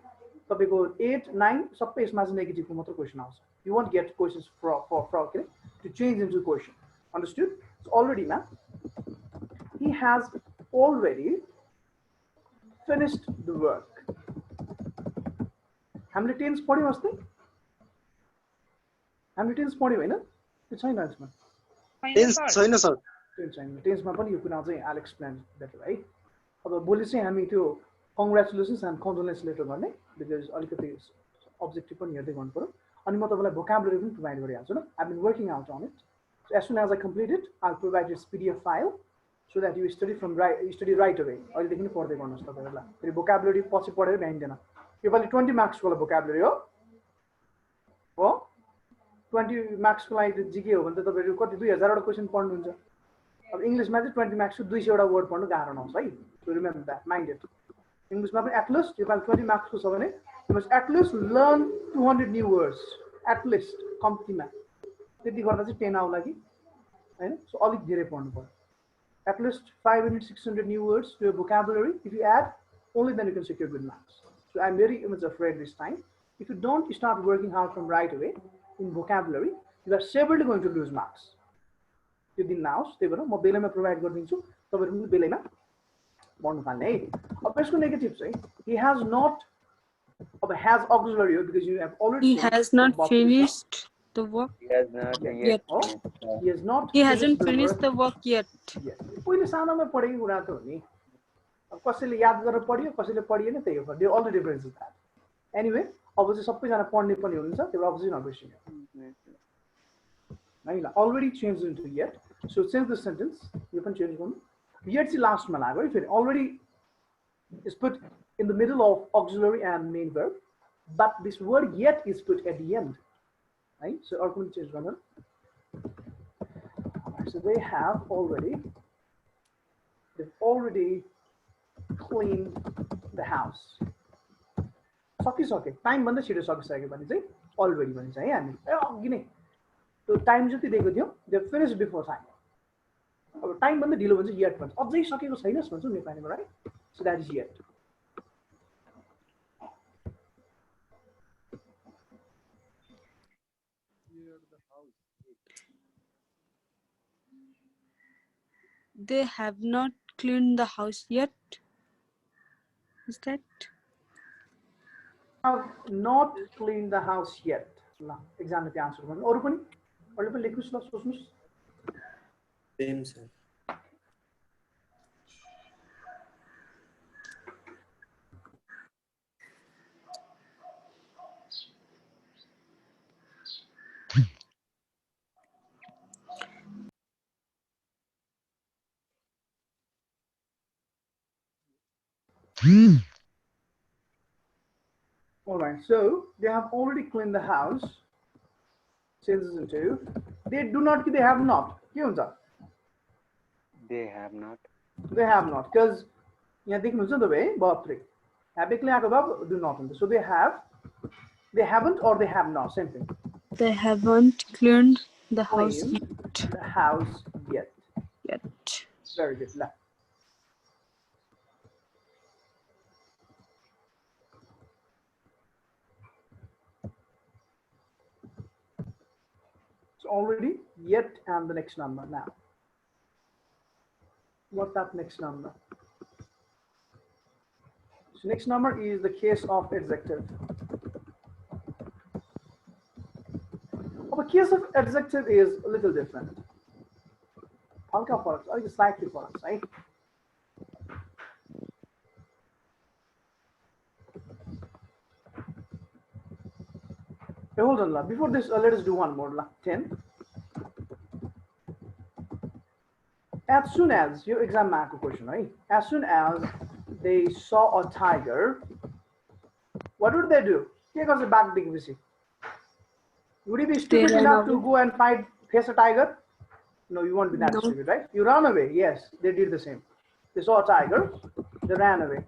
तपाईको 8 9 सबै यसमा चाहिँ नेगेटिभको मात्र क्वेशन आउँछ. You won't get questions for to change into question. Understood? So already now he has already finished the work. हामीले टेन्स पढ्यौं अस्ति? हामीले टेन्स पढ्यौं हैन? त्यो छैन यसमा. Tense छैन सर. टेन्समा पनि यो कुरा चाहिँ I'll explain better है. अब भोलि चाहिँ हामी त्यो congratulations and condolence letter गर्ने, because अलिकति objective पनि हेर्दै गर्नु पर्यो. अनि म तपाईलाई vocabulary पनि provide गरिहाल्छु ल. I've been working out on it. So as soon as I complete it, I'll provide this PDF file so that you study right away. अहिलेदेखि नै पढ्दै गर्नुहोस् तपाईहरुलाई. फेरि vocabulary पछि पढेर भ्याइँदैन. यो पालि 20 मार्क्स वाला vocabulary हो 20 मार्क्स को लागि जीके हो भने त तपाईहरु कति 2000 वटा क्वेशन पढ्नुहुन्छ. अब इंग्लिशमा चाहिँ 20 मार्क्स 200 वटा वर्ड पढ्नु गाह्रो नहोस् है. So remember that, mind it. इंग्लिशमा पनि at least yo Pali 20 marks को छ भने you must at least learn 200 new words, at least कम्तीमा. त्यति गर्दा चाहिँ 10 आउला कि हैन. So अलिक धेरै पढ्नु पर्यो. At least 500 600 new words to your vocabulary. If you add, only then you can secure good marks. So I'm very much afraid this time. If you don't start working hard from right away in vocabulary, you are surely going to lose marks. त्यो दिन नआओस्, त्यही भएर म बेलैमा provide गरिदिन्छु, तपाईँहरू पनि बेलैमा पढ्नु थाल्ने है। अब यसको नेगेटिभ चाहिँ he has not, अब has auxiliary हो because you have already He has not finished the work He has not yet. हो, he has not He hasn't the finished work. the work yet. Yes. पहिले सानोमा पढेको कुरा त हो नि, अब कसैले याद गरेर पढ्यो कसैले पढिएन, त्यही हो, they all the difference is that. Anyway अब चाहिँ सबैजना पढ्ने पनि हुनुहुन्छ, त्यो अपोजिट नबिर्सिनु है ल। Already change into yet, so change the sentence, यो पनि चेन्ज गर्नु। येट चाहिँ लास्टमा लाग्यो है फेरि, already is put in the middle of auxiliary and main verb, but this word yet is put at the end, right? So अर्को पनि चेन्ज गर्नु। So they have already, they've already cleaned the house. सकिसके, time भन्दा छिटो सकिसक्यो भने चाहिँ already भन्छ है हामी, अघि नै त्यो टाइम जति दिएको थियौँ, दे फिनिश बिफोर टाइम। अब टाइम भन्दा ढिलो भन्छ येट भन्छ, अझै सकेको छैनस् भन्छौँ नेपालीमा, right? So that is yet. They have not cleaned the house yet. Is that? Have not cleaned the house yet. ल एक्जामले त्यो आन्सर गर्नु। अरू पनि अरूले पनि लेख्नुहोस् ल, सोच्नुहोस्। Same, sir. All right, so they have already cleaned the house. Changes into they do not, they have not. के हुन्छ? They have not. They have not, because यहाँ देख्नुहुन्छ नि तपाईँ verb 3 habitually आएको verb do not हुन्छ. So they have, they haven't, or they have not, same thing. They haven't cleaned the house Cleaned yet. the house yet. Yet. Very good. ल so already, yet, and the next number now. What's that next number? So next number is the case of adjective. The case of adjective is a little different. हल्का फरक छ, अलिकति slightly फरक छ है। Hey, hold on, la. Before this, let us do one more. La. 10. As soon as, your exam mark question, right? As soon as they saw a tiger, what would they do? Because the back big busy. Would you be stupid enough to go and face a tiger? No, you won't be that stupid, right? You run away. Yes, they did the same. They saw a tiger, they ran away.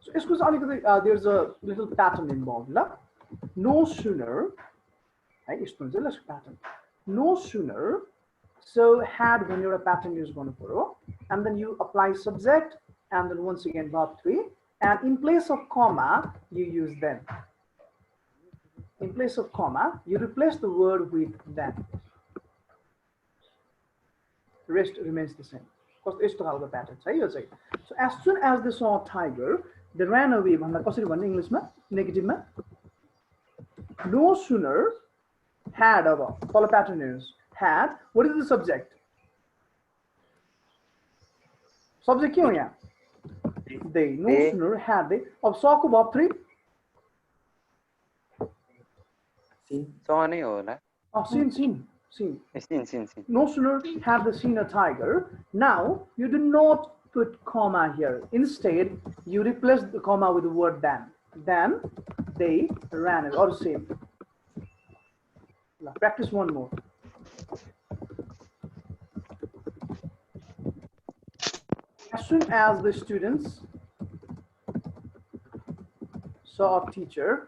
So there's a little pattern involved. No sooner, pattern. No sooner, so had when you're a pattern is going to follow, and then you apply subject, and then once again verb 3, and in place of comma, you use then. In place of comma, you replace the word with then. The rest remains the same. Because it's the pattern. So as soon as they saw a tiger, they ran away. English negative. No sooner had follow pattern is had. What is the subject? Subject क्यों यहाँ? They. No sooner had they. अब saw को verb 3. Seen. Saw नहीं होला. Oh, seen. Seen. No sooner had they seen a tiger. Now you do not put comma here. Instead, you replace the comma with the word then. Then they ran it, or same. Now, practice one more. As soon as the students saw a teacher,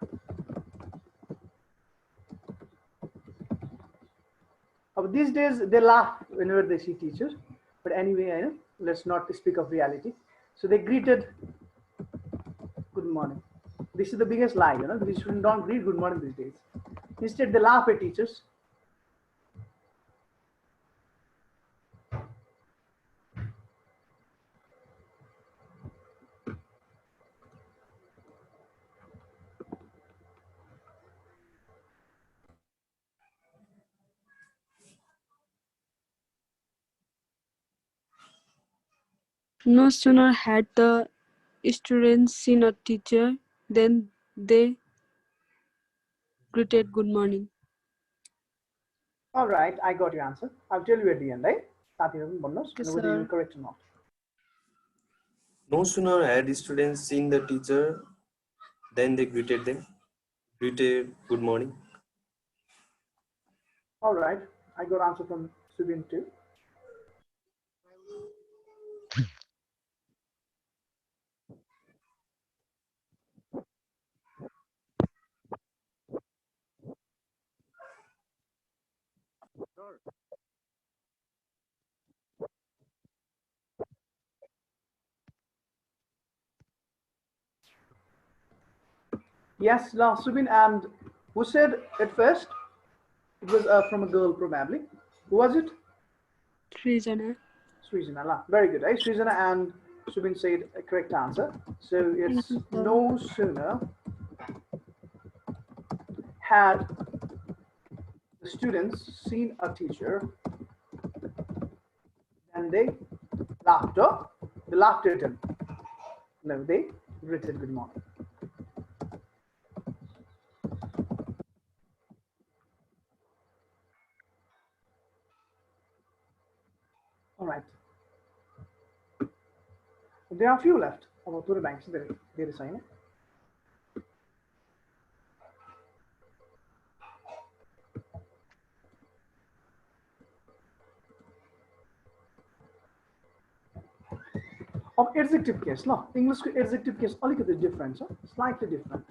these days they laugh whenever they see teachers. But anyway, let's not speak of reality. So they greeted good morning. This is the biggest lie, the students don't greet good morning these days. Instead, they laugh at teachers. No sooner had the students seen a teacher than they greeted good morning. All right, I got your answer. I'll tell you at the end, right? Yes, Whether you sir. correct or not. No sooner had students seen the teacher, then they greeted good morning. All right, I got answer from Subin too. Yes, last Subin, and who said it first? It was from a girl probably. Who was it? Srijana. Srijana. Very good. Srijana and Subin said a correct answer. So Thank it's you, sir. no sooner had the students seen a teacher than they laughed. They laughed at him. No, they greeted good morning. All right. There are a few left. About two banks there is sign. Of adjective case, no. English adjective case अलिकति different, slightly different.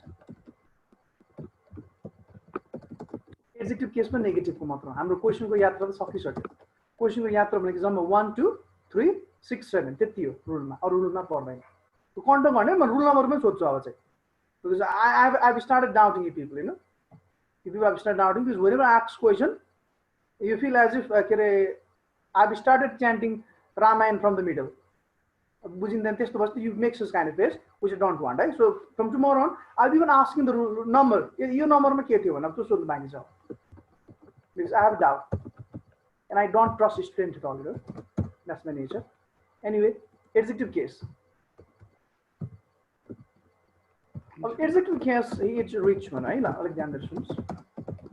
Adjective case में negative को मात्र हाम्रो question को यात्रा त सकिसक्यो. Question को यात्रा भनेको जम्मा 1 2 3 6 7 त्यति हो रुलमा. अरु रुलमा पर्दैन. त्यो कन्टेन्ट भने म रुल नम्बरमै सोध्छु अब चाहिँ. Because I've started doubting you people, If you have started doubting, because whenever I ask question, you feel as if I've started chanting Ramayana from the middle. You make this kind of face, which I don't want, right? So from tomorrow on, I'll be even asking the number. Your number because I have a doubt. And I don't trust student at all, That's my nature. Anyway, adjective case. Adjective case, he is rich one, right? Alexander Schultz.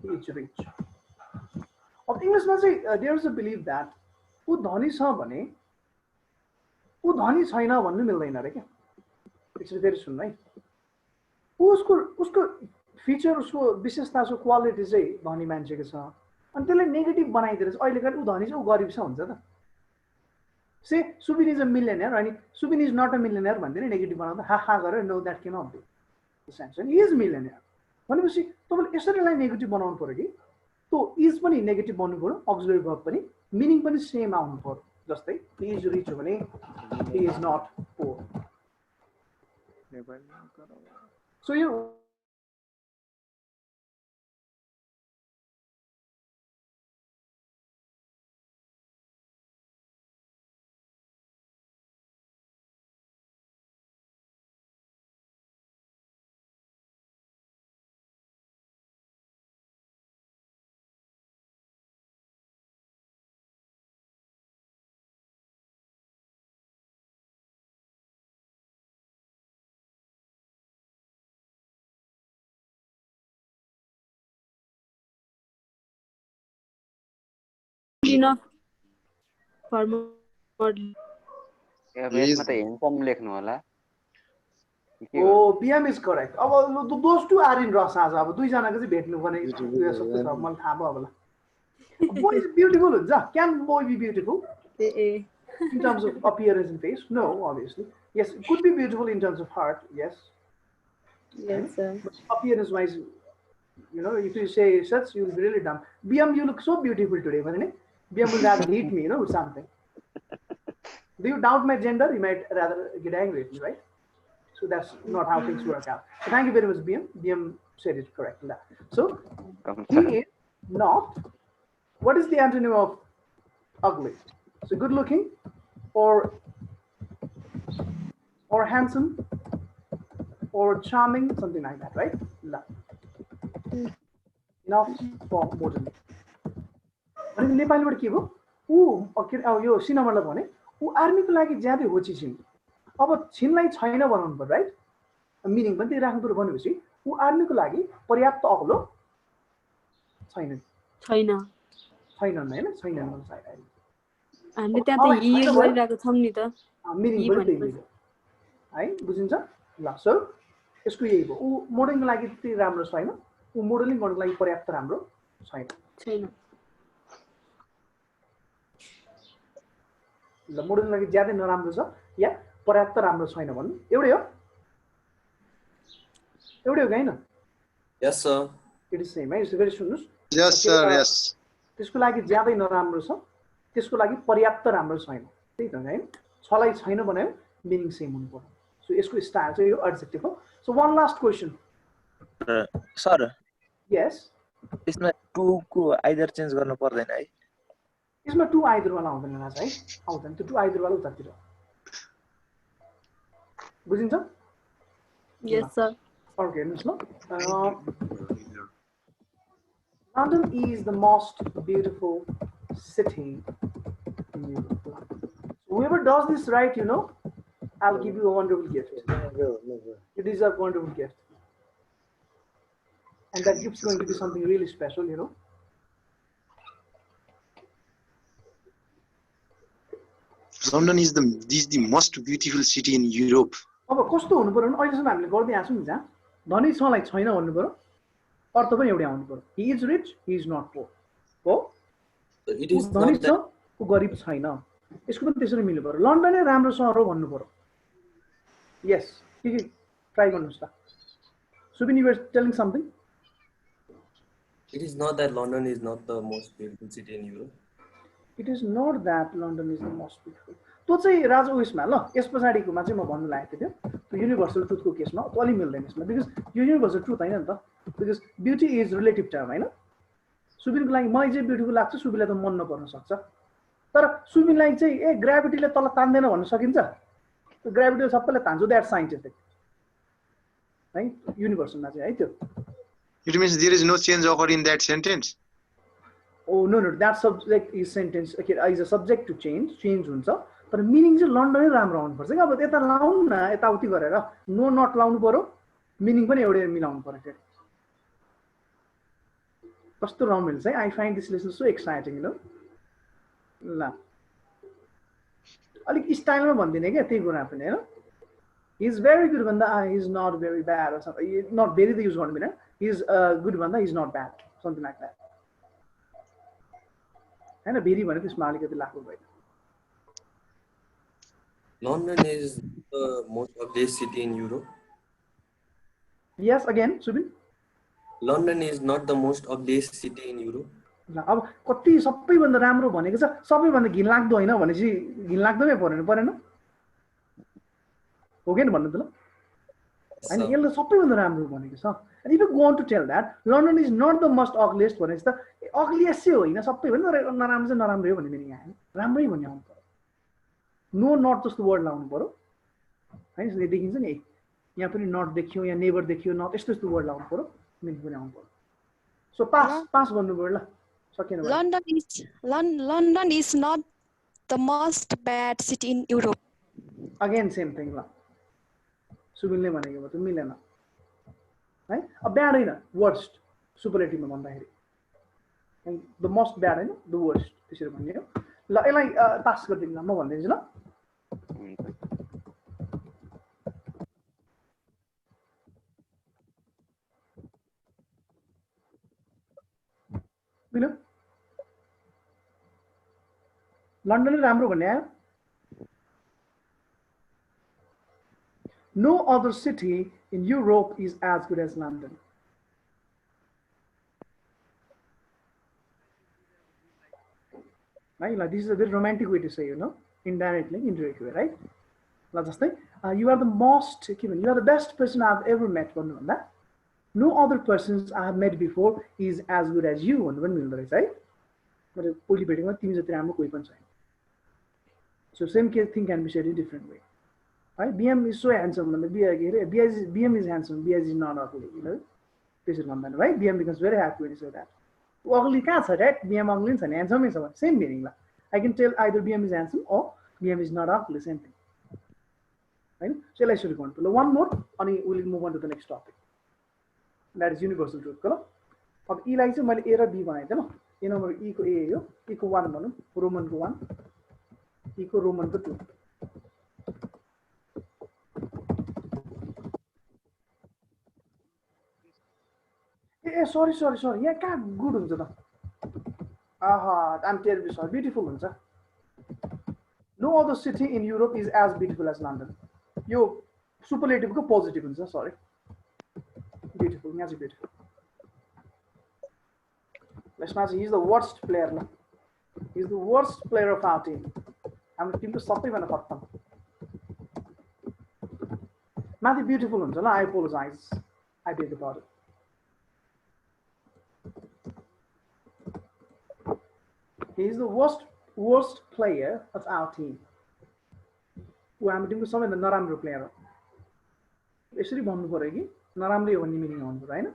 He is rich. Of English, there's a belief that who dhani cha bhane ऊ धनी छैन भन्नु मिल्दैन रे क्या. It's very सुन है. उसको feature उसको विशेषता उसको क्वालिटी चाहिँ धनी मान्छेको छ अनि त्यसले नेगेटिभ बनाइदिएर चाहिँ अहिले ऊ धनी चाहिँ ऊ गरिब छ हुन्छ त. से सुबिन इज अ मिलियनियर अनि Subin is not a millionaire भन्दैन नेगेटिभ बनाउँदा हा हा गरेर no that can not be. सेन्सन इज मिलियनियर भनेपछि तपाईँले यसरीलाई नेगेटिभ बनाउनु पर्यो कि त्यो इज पनि नेगेटिभ बनाउनु पर्यो अक्सिलरी भर्ब पनि मिनिङ पनि सेम आउनु पर्यो. जस्तै he is rich भने he is not poor. So you Enough for more. यसमा त हेन्सम लेख्नु होला. oh BM is correct. अब those two are in रस आज अब दुई जनाको चाहिँ भेट्नु पर्ने सबै छ मलाई थाहा भयो होला. Boy is beautiful हुन्छ. Can boy be beautiful? In terms of appearance and face? No, obviously. Yes, it could be beautiful in terms of heart, yes. Yes, sir. But appearance wise, if you say such, you'll be really dumb. BM, you look so beautiful today, wasn't it? BM will rather hit me, with something. Do you doubt my gender? You might rather get angry at me, right? So that's not how things work out. So thank you very much, BM. BM said it correctly. So he is not. What is the antonym of ugly? So good looking, or handsome, or charming, something like that, right? Enough for modern. अनि नेपालीबाट के भयो ऊ यो सिनेमालाई भने ऊ आर्मीको लागि ज्यादै होची छिन् अब छिनलाई छैन बनाउनु पर्यो राइट मिनिङ पनि त्यही राख्नु पर्यो भनेपछि ऊ आर्मीको लागि पर्याप्त अग्लो छैन छैन छैनन् हैन छैनन् भन्छ अहिले हामीले त्यहाँ त हि युज गरिरहेको छौं नि त मिनिङ पनि त्यही हो है बुझिन्छ ल सो यसको यही हो ऊ मोडलिङको लागि त्यति राम्रो छैन ऊ मोडलिङ गर्नको लागि पर्याप्त राम्रो छैन ल मोडलिङको लागि ज्यादै नराम्रो छ या पर्याप्त राम्रो छैन भन्नु एउटै हो कि हैन yes sir it is same है यसरी सुन्नुस् यस सर यस त्यसको लागि ज्यादै नराम्रो छ त्यसको लागि पर्याप्त राम्रो छैन त्यही त हैन छलाई छैन भने मिनिङ सेम हुनु पर्यो सो यसको स्टाइल चाहिँ यो एडजेक्टिभ हो so one last question sir yes यसमा टु को आइदर चेन्ज गर्नु पर्दैन है यसमा टु आइदर वाला आउँदैन राज है आउँदैन त्यो टु आइदर वाला उतातिर बुझिन्छ यस सर अर्को हेर्नुस् ल London is the most beautiful city in Europe. Whoever does this right, I'll give you a wonderful gift. You deserve a wonderful gift. And that gift's going to be something really special, London is the most beautiful city in Europe. अब कस्तो हुनु पर्यो भने अहिलेसम्म हामीले गर्दै आछौँ नि जहाँ धनी छलाई छैन भन्नु पर्यो अर्थ पनि एउटै आउनु पर्यो he is rich he is not poor हो इट इज धनी छ ऊ गरिब छैन यसको पनि त्यसरी मिल्नु पर्यो लन्डनै राम्रो सहर हो भन्नु पर्यो यस के ट्राई गर्नुस् त Subin you were telling something It is not that London is not the most beautiful city in Europe. It is not that London is the most beautiful. त्यो चाहिँ राजा उयसमा ल यस पछाडिकोमा चाहिँ म भन्नु लागेको थियो त्यो युनिभर्सल ट्रुथको केसमा त्यो अलि मिल्दैन यसमा बिकज यो युनिभर्सल ट्रुथ हैन नि त because beauty is relative term हैन सुबिनको लागि मलाई चाहिँ ब्युटिफुल लाग्छ सुबिलाई त मन नपर्न सक्छ तर सुबिनलाई चाहिँ ग्राभिटीले तल तान्दैन भन्न सकिन्छ त्यो ग्राभिटीले सबैलाई तान्छ द्याट साइन्टिफिक है युनिभर्सलमा चाहिँ है त्यो It means there is no change occurred in that sentence. Oh no, that subject is sentence okay is a subject to change हुन्छ तर मिनिङ चाहिँ लन्डनै राम्रो आउनु पर्छ अब यता लाउनु न यताउति गरेर नो नट लाउनु पर्यो मिनिङ पनि एउटै मिलाउनु पर्यो फेरि कस्तो रमाइलो छ I find this lesson so exciting ल अलिक स्टाइलमा भन्दिनँ क्या त्यही कुरा पनि हैन he is very good भन्दा he is not very bad or something not very the use गर्नु मिल्दैन he is good भन्दा he is not bad something like that हैन भेरी भने त्यसमा अलिकति लाग्नु भयो London is the most ugliest city in Europe. Yes, again, Subin. London is not the most ugliest city in Europe. ल अब कति सबैभन्दा राम्रो भनेको छ सबैभन्दा घिनलाग्दो हैन भनेपछि घिनलाग्दोमै परेन हो के भन्नु त ल हैन यसले सबैभन्दा राम्रो भनेको छ and if you want to tell that London is not the most ugliest भनेपछि त ugliest चाहिँ होइन सबैभन्दा नराम्रो चाहिँ नराम्रो हो भन्ने मिनिङ आयो राम्रै भन्ने आउनु पर्यो नो नट जस्तो वर्ड लाउनु पर्यो हैन यसले देखिन्छ नि यहाँ पनि नट देखियो यहाँ नेभर देखियो नट यस्तो यस्तो वर्ड लाउनु पर्यो मिनिङ पनि आउनु पर्यो सो पास भन्नु पर्यो ल सकिएन London is not the most bad city in Europe. Again same thing ल सुबिनले भनेको भए त मिलेन है अब ब्याड होइन वर्स्ट सुपरलेटिभमा भन्दाखेरि द मोस्ट ब्याड होइन द वर्स्ट त्यसरी भन्ने हो ल यसलाई पास गरिदिनु ल म भनिदिन्छु ल बिलो लन्डन राम्रो भन्ने आयो No other city in Europe is as good as London. right? Like this is a very romantic way to say, indirectly, indirect way, right? Like just say, you are the most, you are the best person I've ever met. No other persons I have met before is as good as you. Right? So same thing can be said in different way. Right? BM is so handsome. BM is handsome. BS is not ugly. Right? BM becomes very happy when you say that. Ugly can't say that. BM ugly is handsome is same meaning. I can tell either BM is handsome or BM is not ugly. Same thing. Right? So let's go on. One more, and we'll move on to the next topic. That is universal truth. अब ई लाई चाहिँ मैले ए र B बनाएको थिएँ ल ए number ई को ए हो ई को 1 भनौँ रोमन को 1 ई को रोमन को 2 ए सरी यहाँ कहाँ गुड हुन्छ त आहा I am terribly sorry beautiful हुन्छ no other city in Europe is as beautiful as London यो सुपरलेटिभको पोजिटिभ हुन्छ सरी ब्युटिफुल यहाँ चाहिँ ब्युटिफुल यसमा चाहिँ इज द वर्स्ट प्लेयर ल is the worst player of our team हाम्रो टिमको सबैभन्दा खत्तम माथि ब्युटिफुल हुन्छ ल I apologise I beg the pardon He is the worst player of our team. ऊ हाम्रो टिमको सबैभन्दा नराम्रो प्लेयर हो यसरी भन्नु पर्यो कि नराम्रै हो भन्ने मिनिङ आउनु पर्यो हैन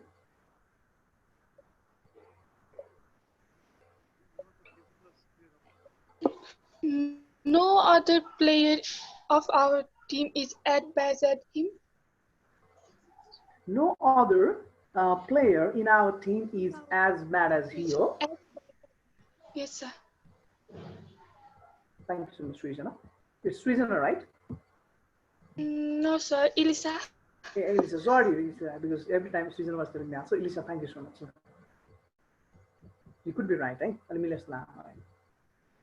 No other player of our team is as bad as him. No other player in our team is as bad as he. Yes, sir. Thank you so much, Srijana. It's Srijana, right? No, sir. Elisa. Hey, Elisa, sorry, Elisa, because every time Srijana was telling me, so Elisa, thank you so much. You could be right, eh?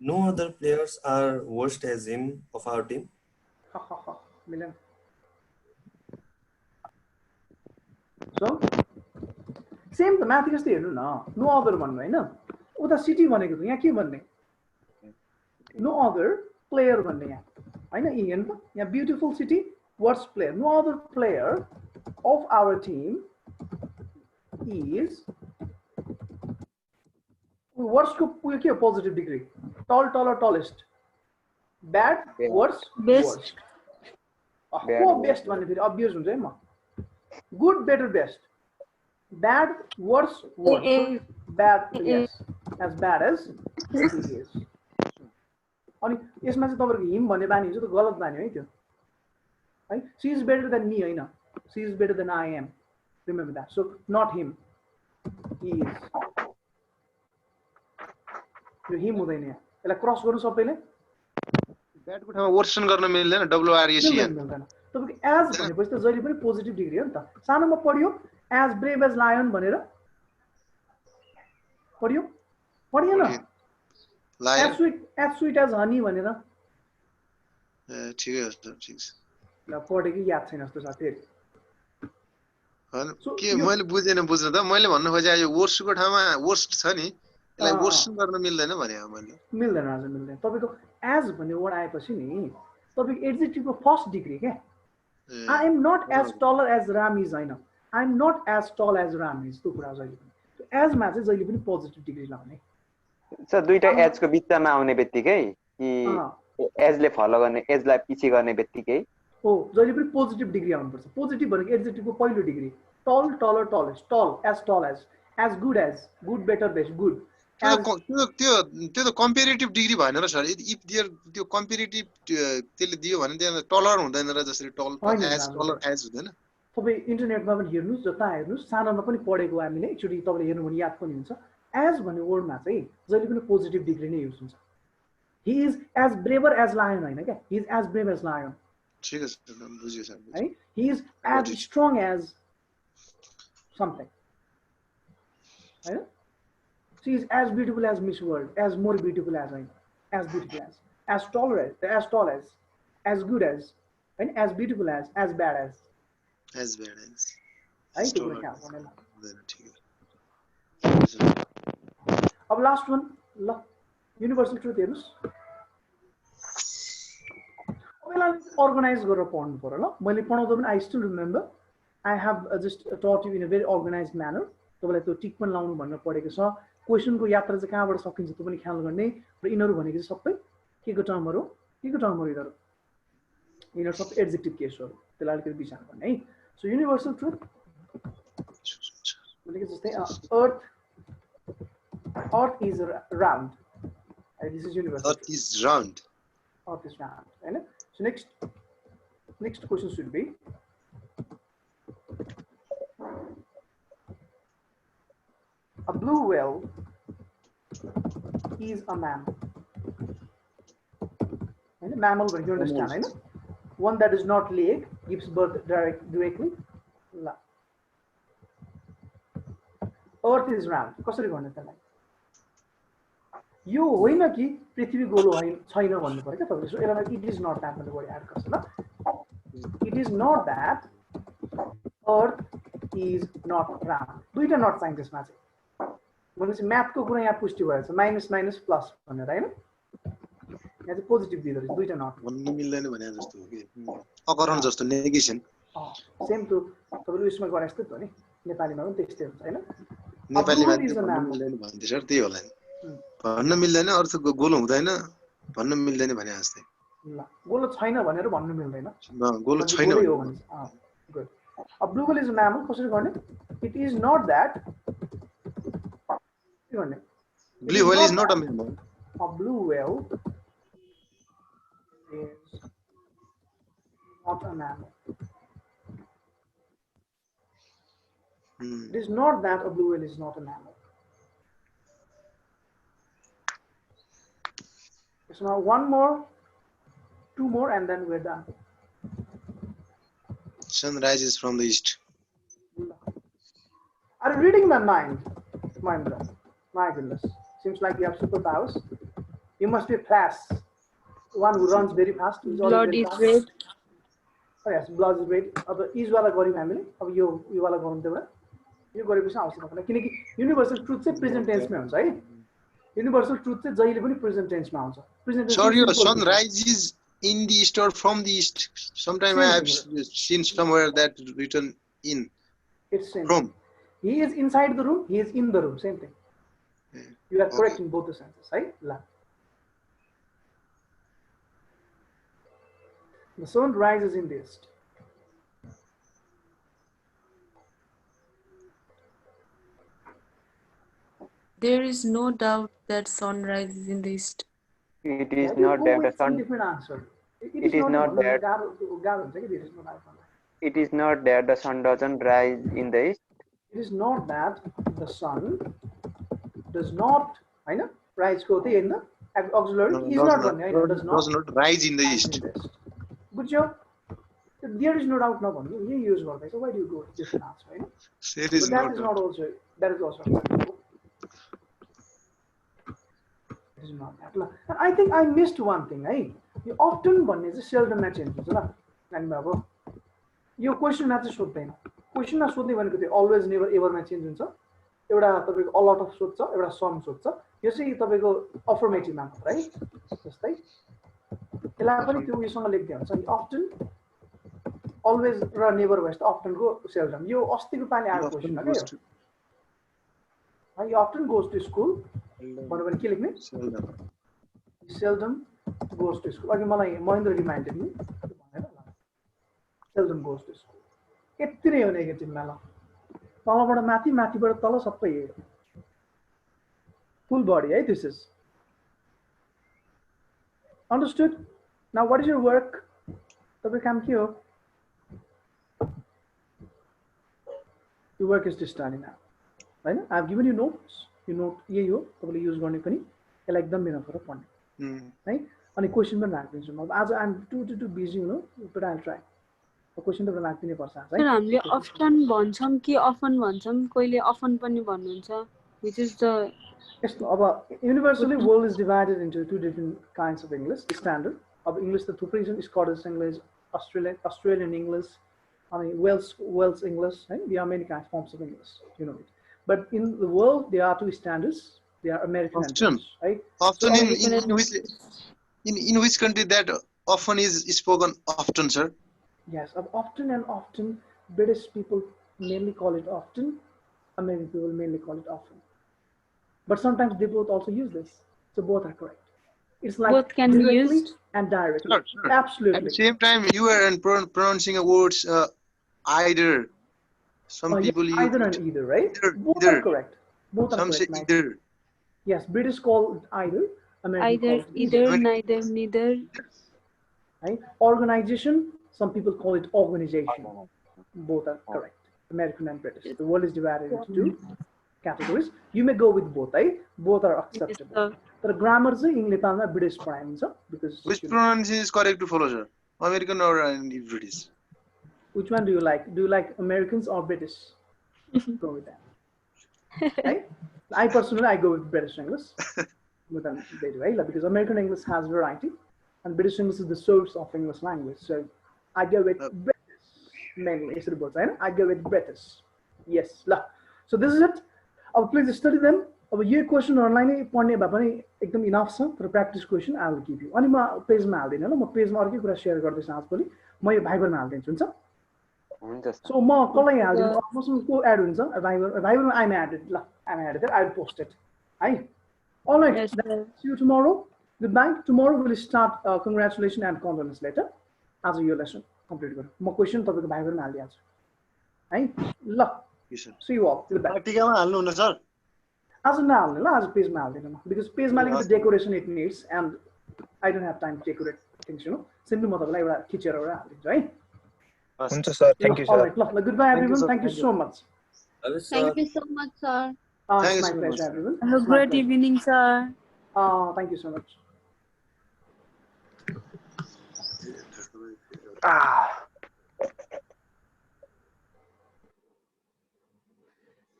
No other players are worst as him of our team. Milan. So, same the math is there, no other one, right? No, the city one, no other player one, I know Ian, beautiful city, worst player. No other player of our team is worst को positive degree. Tall, taller, tallest. Bad, worst, worst. Best one if it obvious one. Good, better, best. Bad, worse, worse. So is bad, yes. As bad as he is. अनि यसमा चाहिँ तपाईहरुको him भन्ने बानी हुन्छ त गलत बानी हो है त्यो है she is better than me हैन she is better than I am remember that so not him he is यो हिम हुँदैन यसलाई क्रस गर्नु सबैले ब्याडको ठाउँमा वर्सन गर्न मिल्दैन डब्ल्युआरएसीएन मिल्दैन तपाईको एज भनेपछि त जहिले पनि पोजिटिभ डिग्री हो नि त सानोमा पढ्यो एज ब्रेभ एज लायन भनेर पढ्यो पढिएन lion as sweet as honey भनेर ठिकै हो सर ठीक छ ल पढेको याद छैन जस्तो छ फेरि हैन के मैले बुझ्न त मैले भन्नु खोजे यो वर्स्टको ठाउँमा वर्स्ट छ नि यसलाई वर्सन गर्न मिल्दैन भने मैले मिल्दैन हजुर मिल्दैन तपाईको एज भन्ने वर्ड आएपछि नि तपाईको एडजेक्टिभको फर्स्ट डिग्री के I am not as taller as Ram is हैन I am not as tall as Ram is त्यो कुरा जहिले पनि एजमा चाहिँ जहिले पनि पोजिटिभ डिग्री लाउने सर दुईटा एजको बिचमा आउने बित्तिकै कि एजले फलो गर्ने एजलाई पछि गर्ने बित्तिकै हो जहिले पनि पोजिटिभ डिग्री आउनुपर्छ पोजिटिभ भनेको एडजेक्टिभको पहिलो degree tall taller tallest tall as good better best good त्यो त कम्पेरेटिभ डिग्री भएन र सर इफ देयर त्यो कम्पेरेटिभ त्यसले दियो भने त्यहाँ टलर हुँदैन र जसरी टल एज टलर एज हुँदैन तपाई इन्टरनेटमा पनि हेर्नुस् जता हेर्नुस् सानोमा पनि पढेको हामीले एकचोटी तपाईले हेर्नु भने याद पनि हुन्छ एज भन्ने वर्डमा चाहिँ जहिले पनि पोजिटिभ डिग्री नै युज हुन्छ he is as braver as lion हैन क्या he is as brave as lion ठीक छ बुझ्यो सर है he is as strong as something हैन she is as beautiful as Miss World as more beautiful as हैन as beautiful as tall as good as हैन as beautiful as bad as है त्यो कुरा क्या अब लास्ट वन ल universal truth हेर्नुस् अब यसलाई अर्गनाइज गरेर पढ्नु पर्यो ल मैले पढाउँदा पनि I still remember I have just टट यु इन अ भेरी अर्गनाइज म्यानर तपाईँलाई त्यो टिक पनि लाउनु भनेर पढेको छ क्वेसनको यात्रा चाहिँ कहाँबाट सकिन्छ त्यो पनि ख्याल गर्ने र यिनीहरू भनेको चाहिँ सबै के को टर्महरू यिनीहरू सबै एड्जेक्टिभ केसहरू त्यसलाई अलिकति विचार गर्ने है सो युनिभर्सल ट्रुथ भनेको जस्तै earth is round this is universal Earth is round. Earth is round होइन so next question should be a blue whale is a mammal होइन mammal when you understand होइन one that is not leg gives birth directly ल earth is round कसरी गर्ने त्यसलाई यो होइन कि पृथ्वी गोलो छैन भन्नु पर्यो क्या तपाईले सो यसलाई इट इज नट द्याट भन्ने वर्ड एड गर्छ ल it is not that earth is not round दुईटा नट चाहिन्छ त्यसमा चाहिँ भनेपछि म्याथको कुरा यहाँ पुष्टि भएछ माइनस माइनस प्लस भनेर होइन यहाँ चाहिँ पोजिटिभ दिँदो रहेछ दुईटा नट भन्नु मिल्दैन भने जस्तो हो कि अकरण जस्तो नेगेसन सेम टु तपाईँले उयसमा गरे जस्तै त हो नि नेपालीमा पनि त्यस्तै हुन्छ होइन नेपालीमा भन्नु मिल्दैन भन्थे सर त्यही होला नि भन्न मिल्दैन अर्थ गोलो हुँदैन भन्न मिल्दैन भने जस्तै ल गोलो छैन भनेर भन्नु मिल्दैन गोलो छैन गुड अब blue whale is a mammal कसरी गर्ने इट इज नट द्याट के गर्ने blue whale is not a mammal a blue whale is not a mammal it is not that a blue whale is not a mammal. So now one more, two more, and then we're done. Sun rises from the east. Are you reading my mind, Mahendra? My goodness, seems like you have superpowers. You must be a flash, one who runs very fast. Blood is red. Oh yes, blood is red. अब is वाला गऱ्यौँ हामीले अब यो वाला गरौँ त एउटा यो गरेपछि आउँछ तपाईँलाई किनकि युनिभर्सल ट्रुथ चाहिँ प्रेजेन्ट टेन्समै हुन्छ है युनिभर्सल ट्रुथ चाहिँ जहिले पनि प्रेजेन्ट टेन्समा आउँछ present tense Sir, your sun rises in the east or from the east. Sometime I have seen somewhere that written in. It's same. From. He is inside the room, he is in the room, same thing. You are correct in both the senses, right? La. The sun rises in the east. There is no doubt that sun rises in the east. It is not that the sun. Different answer. It is not that. It is not that the sun doesn't rise in the east. It is not that the sun does not, I know, rise go in the auxiliary. No, He is not running. does not rise in the east. Good job. There is no doubt now. You use word. So why do you go with different answer? Right? There is But that is not also. That is also. It is not that. I think I missed one thing. You often भन्ने चाहिँ सेल्डममा change हुन्छ ल नानीमा अब यो क्वेसनमा चाहिँ सोध्दैन क्वेसनमा सोध्ने भनेको त्यो always never एभरमा change हुन्छ एउटा तपाईँको अलट अफ सोध्छ एउटा सम सोध्छ यो चाहिँ तपाईँको अफर्मेटिभमा है जस्तै यसलाई पनि त्यो उयोसँग लेख्दै हुन्छ अफ्टन अलवेज र नेभर भएछ त अफ्टनको सेल्डम यो अस्तिको पालि आएको क्वेसन हो क्या यो अफ्टन गोज टु स्कुल भन्यो भने के लेख्ने सेल्डम गोज टु स्कुल अघि मलाई महेन्द्र रिमाइन्डेड नि भनेर सेल्डम गोज टु स्कुल यति नै हो नेगेटिभमा ल तलबाट माथि माथिबाट तल सबै फुल बडी है this is understood now what is your work तपाईको काम के हो your work is to study now right I have given you notes you note यही हो तपाईले युज गर्ने पनि यसलाई एकदम बिना फरक पर्ने है अनि क्वेशन पनि राख्दिन्छु म आज I am too busy you know but I will try question त राख्दिनै पर्छ आज है हामीले अफ्टन भन्छौं कि अफन भन्छौं कोहीले अफन पनि भन्नुहुन्छ which is the यस्तो अब universally world is divided into two different kinds of English standard अब English त थुप्रै छन् Scottish English Australian English I mean Welsh English right? There are many kinds forms of English you know it but in the world there are two standards They are American and Often. British, right? Often American and in which country that often is spoken often, sir? Yes, often and often, British people mainly call it often, American people mainly call it often. But sometimes they both also use this. So both are correct. It's like both can be directly used. and directly. Sure, sure. At Absolutely. the same time, you are pronouncing a words either. Some Yeah, people use either it and either, right? Both are either. correct. Both are Some say correct, Mike. either. Yes, British call it either, American call Either, it either. either, American- neither, neither. Right? Organization, some people call it organization. Both are correct. American and British. The world is divided into two categories. You may go with both, right? Both are acceptable. sir. तर grammar चाहिँ नेपालमा British पढाइन्छ because Which you know, pronunciation is correct to follow, sir? American or British? which one do you like? Do you like Americans or British? Go with that. Right? I personally go with British English. But then they do, right? Because American English has variety and British English is the source of English language. So I go with British mainly. यसरी बोल्छ हैन? I go with British. Yes. ल. So this is it. अब please study them. अब यो क्वेसनहरुलाई नै पढ्ने भए पनि एकदम इनफ छ तर practice question I will give you अनि म पेजमा हाल्दिन ल म पेजमा अर्कै कुरा शेयर गर्दैछु आजभोलि म यो भाइबरमा हाल्दिन्छु हुन्छ हुन्छ सर सो म कसलाई हाल्दिनु मसँग को एड हुन्छ भाइबरमा आइ एम एडेड ल I am added I will post it है alright Yes, sir. see you tomorrow good night tomorrow we'll start congratulation and condolence letter आज यो लेसन कम्प्लिट गरौँ म क्वेसन तपाईको भाइबरमा हाल्दिहाल्छु है ल Yes, sir. see you all good bye प्र्याक्टिकलमा हाल्नु हुन्न sir आज नहाल्ने ल आज पेजमा हाल्दैन म बिकज पेजमा अलिकति decoration it needs and I don't have time to decorate things you know simply म तपाईँलाई एउटा खिचेर एउटा हालिदिन्छु है हुन्छ sir thank you sir alright ल goodbye everyone thank you so much Hello, sir. Thank you so much, sir. Thank it's you my so much, pleasure sir. everyone Have a It's my great pleasure. evening, sir. Thank you so much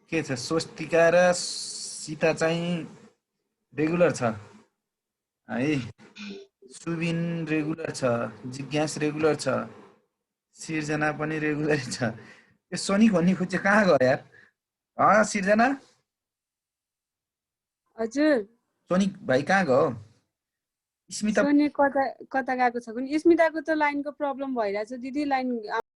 के छ स्वस्तिका र सीता चाहिँ regular छ है Subin regular छ जिज्ञास regular छ सिर्जना पनि regular छ यो सोनिक भन्ने चाहिँ कहाँ गयो यार सिर्जना हजुर सोनिक भाइ कहाँ गयो स्मिता सोनी कता कता गएको छ कुनी स्मिताको त लाइनको प्रब्लम भइरहेछ दिदी लाइन